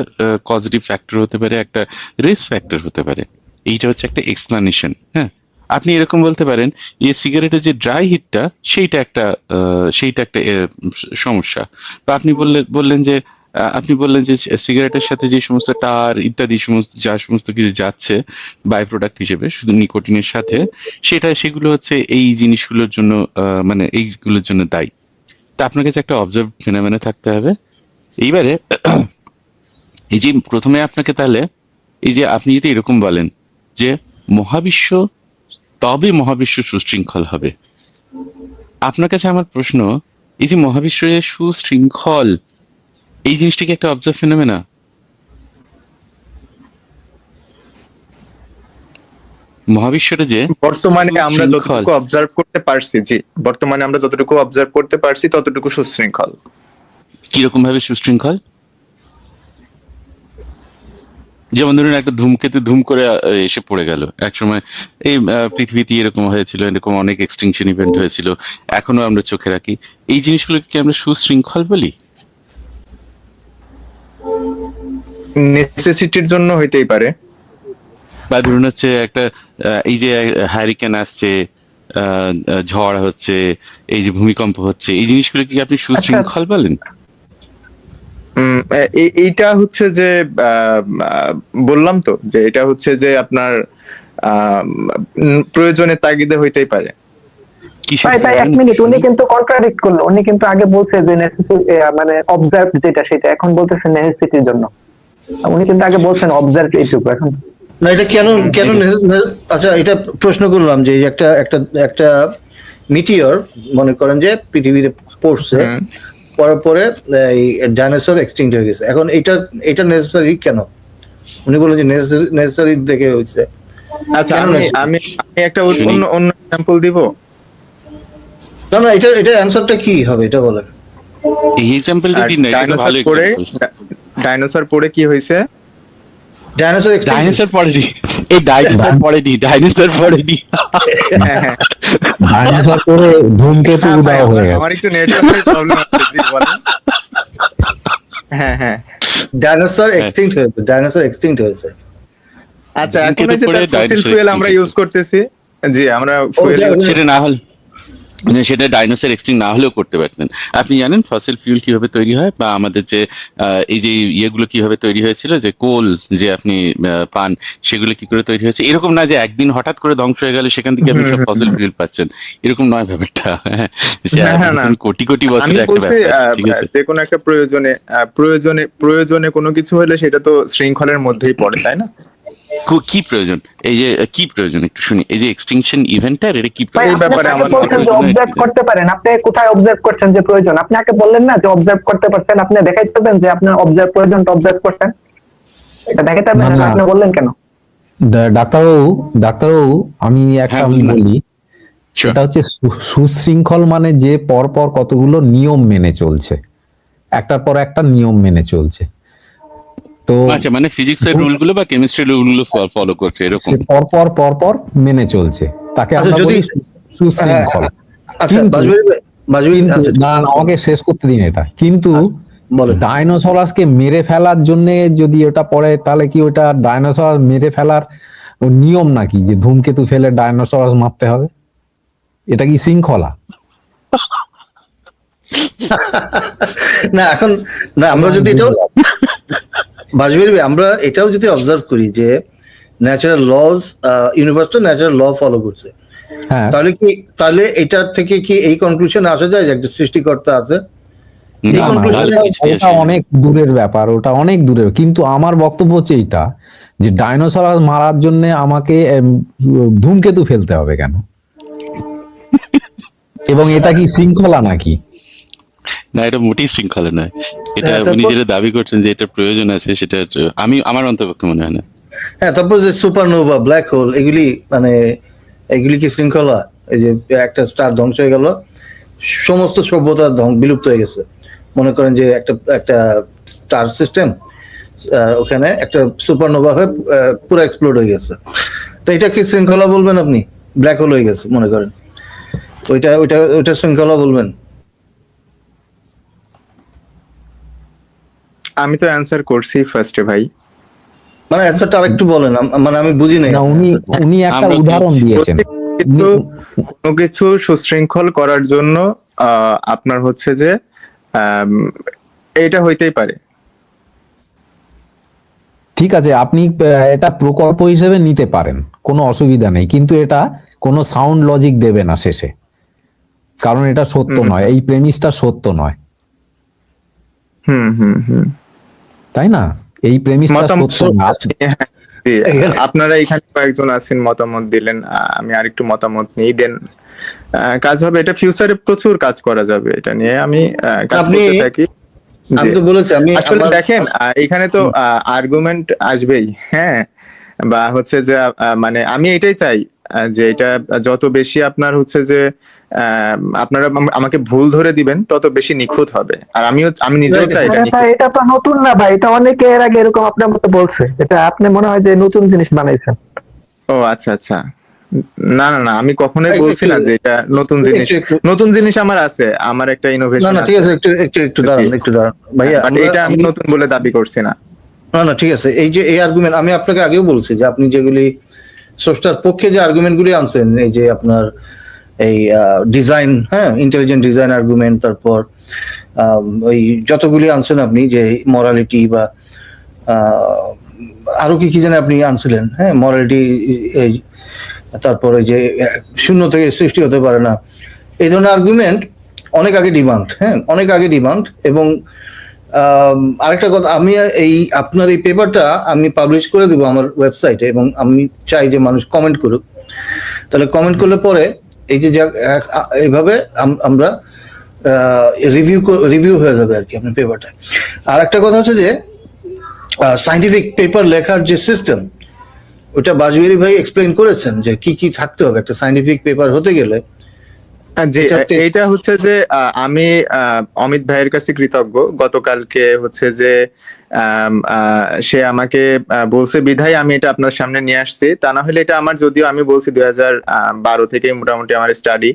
কজেটিভ ফ্যাক্টর হতে পারে, একটা রিস্ক ফ্যাক্টর হতে পারে। এইটা হচ্ছে একটা এক্সপ্লানেশন। হ্যাঁ, আপনি এরকম বলতে পারেন যে সিগারেটের যে ড্রাই হিটটা সেইটা একটা সমস্যা। বা আপনি বললেন যে সিগারেটের সাথে যে সমস্ত টার ইত্যাদি সমস্ত কিছু যাচ্ছে বাই প্রোডাক্ট হিসেবে শুধু নিকোটিনের সাথে, সেগুলো হচ্ছে এই জিনিসগুলোর জন্য, মানে এইগুলোর জন্য দায়ী। তা আপনার কাছে একটা অবজার্ভ ফেনোমেনা থাকতে হবে। এইবারে এই যে প্রথমে আপনাকে তাহলে এই যে আপনি যদি এরকম বলেন যে মহাবিশ্ব মহাবিশ্ব সুশৃঙ্খল হবে, আপনার কাছে আমার প্রশ্ন, এই যে মহাবিশ্বের সুশৃঙ্খল এই জিনিসটা কি একটা অবজার্ভ ফেনোমেনা? মহাবিশ্বটা যে বর্তমানে আমরা সুশৃঙ্খল, যতটুকু অবজার্ভ করতে পারছি, জি, বর্তমানে আমরা যতটুকু অবজার্ভ করতে পারছি ততটুকু সুশৃঙ্খল। কিরকম ভাবে সুশৃঙ্খল? যেমন ধরুন একটা ধূমকেতু ধুম করে এসে পড়ে গেল একসময়। এই পৃথিবীতে এরকম হয়েছিল, এরকম অনেক এক্সটিংশন ইভেন্ট হয়েছিল, এখনো আমরা চোখে রাখি। এই জিনিসগুলোকে কি আমরা সুশৃঙ্খল বলি? নেসেসিটির জন্য হইতেই পারে। বা ধরুন হচ্ছে একটা এই যে হ্যারিকেন আসছে, ঝড় হচ্ছে, এই যে ভূমিকম্প হচ্ছে, এই জিনিসগুলো কি আপনি সুশৃঙ্খল বলেন? এইটা হচ্ছে যে বললাম তো যে এটা হচ্ছে যে আপনার প্রয়োজনের তাগিদে হইতেই পারে। ভাই ভাই এক মিনিট, উনি কিন্তু কন্ট্রাডিক্ট করলো। উনি কিন্তু আগে বলছে যে মানে অবজার্ভ যেটা সেটা, এখন বলতেছে নেসেসিটির জন্য। উনি কিন্তু আগে বলছেন অবজার্ভ এইটুকু, এখন না এটা কেন আচ্ছা এটা প্রশ্ন করলাম যে এই একটা একটা একটা মিটিওর মনে করেন যে পৃথিবীতে পড়ছে, পড়ার পরে এই ডাইনোসর এক্সটিংক্ট হয়ে গেছে, এখন এটা নেসেসারি কেন? উনি বলেন যে নেসেসারি দেখে হয়েছে। আচ্ছা আমি একটা অন্য এক্সাম্পল দিব। না না, এটা অ্যানসারটা কি হবে এটা বলেন। এই এক্সাম্পলটা দিন না, এটা তো ভালো এক্সাম্পল। ডাইনোসর পড়ে কি হয়েছে? ডাইনোসর পড়েনি, এই ডাইনোসর পড়েনি, ডাইনোসর পড়েনি। ডাইনোসর করে ধূমকেতু উদাও হয়ে গেছে। আমার একটু নেটওয়ার্কের প্রবলেম আছে, জি বলেন। হ্যাঁ ডাইনোসর এক্সটিংক্ট হয়েছে। আচ্ছা এখন এই যে ফসিল ফুয়েল আমরা ইউজ করতেছি, জি আমরা সেটা না হল সেটা ডাইনোসর এক্সটিংক্ট না হলেও করতে পারতেন। আপনি জানেন ফসিল ফিউল কিভাবে তৈরি হয়, বা আমাদের যে এই যে ইয়েগুলো কিভাবে তৈরি হয়েছিল, যে কোল যে আপনি পান, সেগুলো কি করে তৈরি হয়েছে? এরকম না যে একদিন হঠাৎ করে ধ্বংস হয়ে গেল সেখান থেকে আপনি সব ফসিল ফিউল পাচ্ছেন, এরকম নয় ব্যাপারটা। কোটি কোটি বছরের একটা ব্যাপার, ঠিক আছে? যে কোনো একটা প্রয়োজনে কোনো কিছু হলে সেটা তো শৃঙ্খলের মধ্যেই পড়ে, তাই না? কি প্রয়োজন? এই যে কি প্রয়োজন একটু শুনি, এই যে এক্সটিংশন ইভেন্টটার এটা কি ভাই, এই আপনি ব্যাপারে তাকে আমার বলছেন যে অবজার্ভ করতে পারেন, আপনি কোথায় অবজার্ভ করছেন যে প্রয়োজন? আপনি আগে বললেন না যে অবজার্ভ করতে পারছেন, আপনি দেখাইতে পারবেন যে আপনার অবজার্ভ প্রয়োজনটা অবজার্ভ করছেন, এটা দেখাইতে পারবেন না, আপনি বললেন কেন? ডাক্তারবাবু আমি একটা বলি Sure. এটা হচ্ছে সুশৃঙ্খল মানে যে পরপর কতগুলো নিয়ম মেনে চলছে, একটার পর একটা নিয়ম মেনে চলছে। তো আচ্ছা, মানে ফিজিক্সের রুল গুলো বা কেমিস্ট্রি রুল গুলো ফলো করছে এরকম। সে পরপর মেনে চলছে, তাকে আচ্ছা, আমরা যদি বলি সুশৃঙ্খল। আচ্ছা, কিন্তু বাজুরি কিন্তু না, আমাকে শেষ করতে দিন এটা। কিন্তু বলেন। ডাইনোসরাসকে মেরে ফেলার জন্য যদি ওটা পড়ে, তাহলে কি ওটা ডাইনোসরাস মেরে ফেলার নিয়ম নাকি, যে ধূমকেতু ফেলে ডাইনোসরাস মারতে হবে? এটা কি শৃঙ্খলা? না, এখন না, আমরা যদি এটাও বাজুরি আমরা এটাও যদি অবজার্ভ করি যে ন্যাচারাল লজ, ইউনিভার্স তো ন্যাচারাল ল ফলো করছে, হ্যাঁ, তাহলে এটার থেকে কি এই কনক্লুশনে আসা যায় যে একটা সৃষ্টিকর্তা আছে? এই না, না, conclusion- ওটা অনেক দূরের ব্যাপার, ওটা অনেক দূরের। কিন্তু আমার বক্তব্য হচ্ছে এইটা, যে ডাইনোসরাস মারার জন্য আমাকে ধূমকেতু ফেলতে হবে কেন? এবং এটা কি শৃঙ্খলা নাকি? না, এটা মোটেই শৃঙ্খলা নয়। এটা হ্যাঁ, উনি তারপর- যেটা দাবি করছেন যে এটা প্রয়োজন আছে, সেটা আমার অন্তপক্ষে মনে হয় না। হ্যাঁ, তারপর যে সুপারনোভা, ব্ল্যাক হোল, এগুলি কি শৃঙ্খলা? এই যে একটা স্টার ধ্বংস হয়ে গেল, সমস্ত সভ্যতা বিলুপ্ত হয়ে গেছে। মনে করেন যে একটা স্টার সিস্টেম, ওখানে একটা সুপারনোভা হয়ে পুরো এক্সপ্লোড হয়ে গেছে, তো এটা কি শৃঙ্খলা বলবেন আপনি? ব্ল্যাক হোল হয়ে গেছে মনে করেন, ওইটা শৃঙ্খলা বলবেন? আমি তো অ্যান্সার করছি ফার্স্টে ভাই। মানে অ্যান্সারটা আরেকটু বলেন, মানে আমি বুঝি নাই। না, উনি একটা আমরা উদাহরণ দিয়েছেন। কিন্তু কোনো কিছু সুশৃঙ্খল করার জন্য আপনার হচ্ছে যে এটা হইতেই পারে। ঠিক আছে, আপনি এটা প্রকল্প হিসেবে নিতে পারেন, কোনো অসুবিধা নেই, কিন্তু এটা কোনো সাউন্ড লজিক দেবে না শেষে, কারণ এটা সত্য নয়, এই প্রেমিসটা সত্য নয়, তাই না? এই প্রেমিসটা মতামত সত্য না। আপনারা এখানে কয়েকজন আছেন, মতামত দিলেন, আমি আরেকটু মতামত নিই, দেন কাজ হবে। এটা ফিউচারে প্রচুর কাজ করা যাবে এটা নিয়ে, আমি কাজ করতে থাকি। আমি তো বলেছি, আসলে দেখেন এখানে তো আর্গুমেন্ট আসবেই, হ্যাঁ, বা হচ্ছে যে মানে আমি এটাই চাই যে এটা যত বেশি আপনার হচ্ছে যে আপনারা আমাকে ভুল ধরে দিবেন, তত বেশি নিখুঁত হবে। আর আমি নিজেও চাই এটা নিখুঁত। এটা তো নতুন না ভাই, এটা অনেকে এর আগে এরকম আপনার মতো বলছে। এটা আপনি মনে হয় যে নতুন জিনিস বানাইছেন। ও আচ্ছা আচ্ছা, না না না, আমি কখনোই বলছি না যে এটা নতুন জিনিস। নতুন জিনিস আমার আছে, আমার একটা না ইনোভেশন না, ঠিক আছে, আছে, একটু দাঁড়ান, ভাইয়া। বাট এটা আমি নতুন বলে দাবি করছি না। না, ঠিক আছে, এই আর্গুমেন্ট আমি আপনাকে আগেও বলছি যে আপনি যেগুলি স্রষ্টার পক্ষে যে আর্গুমেন্ট গুলি আনছেন, এই যে আপনার এই ডিজাইন, হ্যাঁ, ইন্টেলিজেন্ট ডিজাইন আর্গুমেন্ট, তারপর ওই যতগুলি আনছেন আপনি, যে মরালিটি বা আরো কি জানেন আপনি আনছিলেন, হ্যাঁ, মরালিটি, এই তারপরে যে শূন্য থেকে সৃষ্টি হতে পারে না, এই ধরনের আর্গুমেন্ট অনেক আগে ডিমান্ড। এবং আরেকটা কথা, আমি আপনার এই পেপারটা আমি পাবলিশ করে দেবো আমার ওয়েবসাইটে, এবং আমি চাই যে মানুষ কমেন্ট করুক। তাহলে কমেন্ট করলে পরে এই যে এইভাবে আমরা রিভিউ হয়ে যাবে আর কি আপনার পেপারটা। আর একটা কথা হচ্ছে যে সায়েন্টিফিক পেপার লেখার যে সিস্টেম, ওটা বাজবেরি ভাই এক্সপ্লেইন করেছেন যে কি থাকতে হবে একটা সায়েন্টিফিক পেপার হতে গেলে। যে এইটা হচ্ছে যে আমি অমিত ভাইয়ের কাছে কৃতজ্ঞ। গতকালকে হচ্ছে যে সে আমাকে বলছে বিধায় আমি এটা আপনার সামনে নিয়ে আসছি। তা না হলে এটা আমার, যদিও আমি বলছি 2012 থেকে মোটামুটি আমার স্টাডি,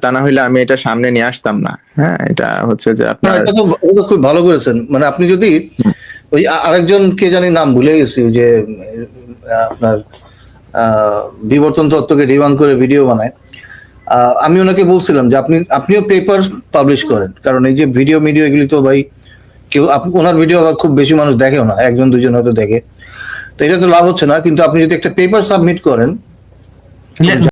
তা না হলে আমি এটা সামনে নিয়ে আসতাম না। হ্যাঁ, এটা হচ্ছে যে আপনার, এটা তো খুব ভালো করেছেন। মানে আপনি যদি ওই আরেকজন কে জানি নাম ভুলে গেছি, যে আপনার বিবর্তন তত্ত্বকে ডিবাঙ্ক করে ভিডিও বানায়, আমি ওনাকে বলছিলাম যে আপনিও পেপার পাবলিশ করেন, কারণ এই যে ভিডিও এগুলি তো ভাই কেউ, ওনার ভিডিও আবার খুব বেশি মানুষ দেখেও না, একজন দুজন হয়তো দেখে, তো এটা তো লাভ হচ্ছে না। কিন্তু আপনি যদি একটা পেপার সাবমিট করেন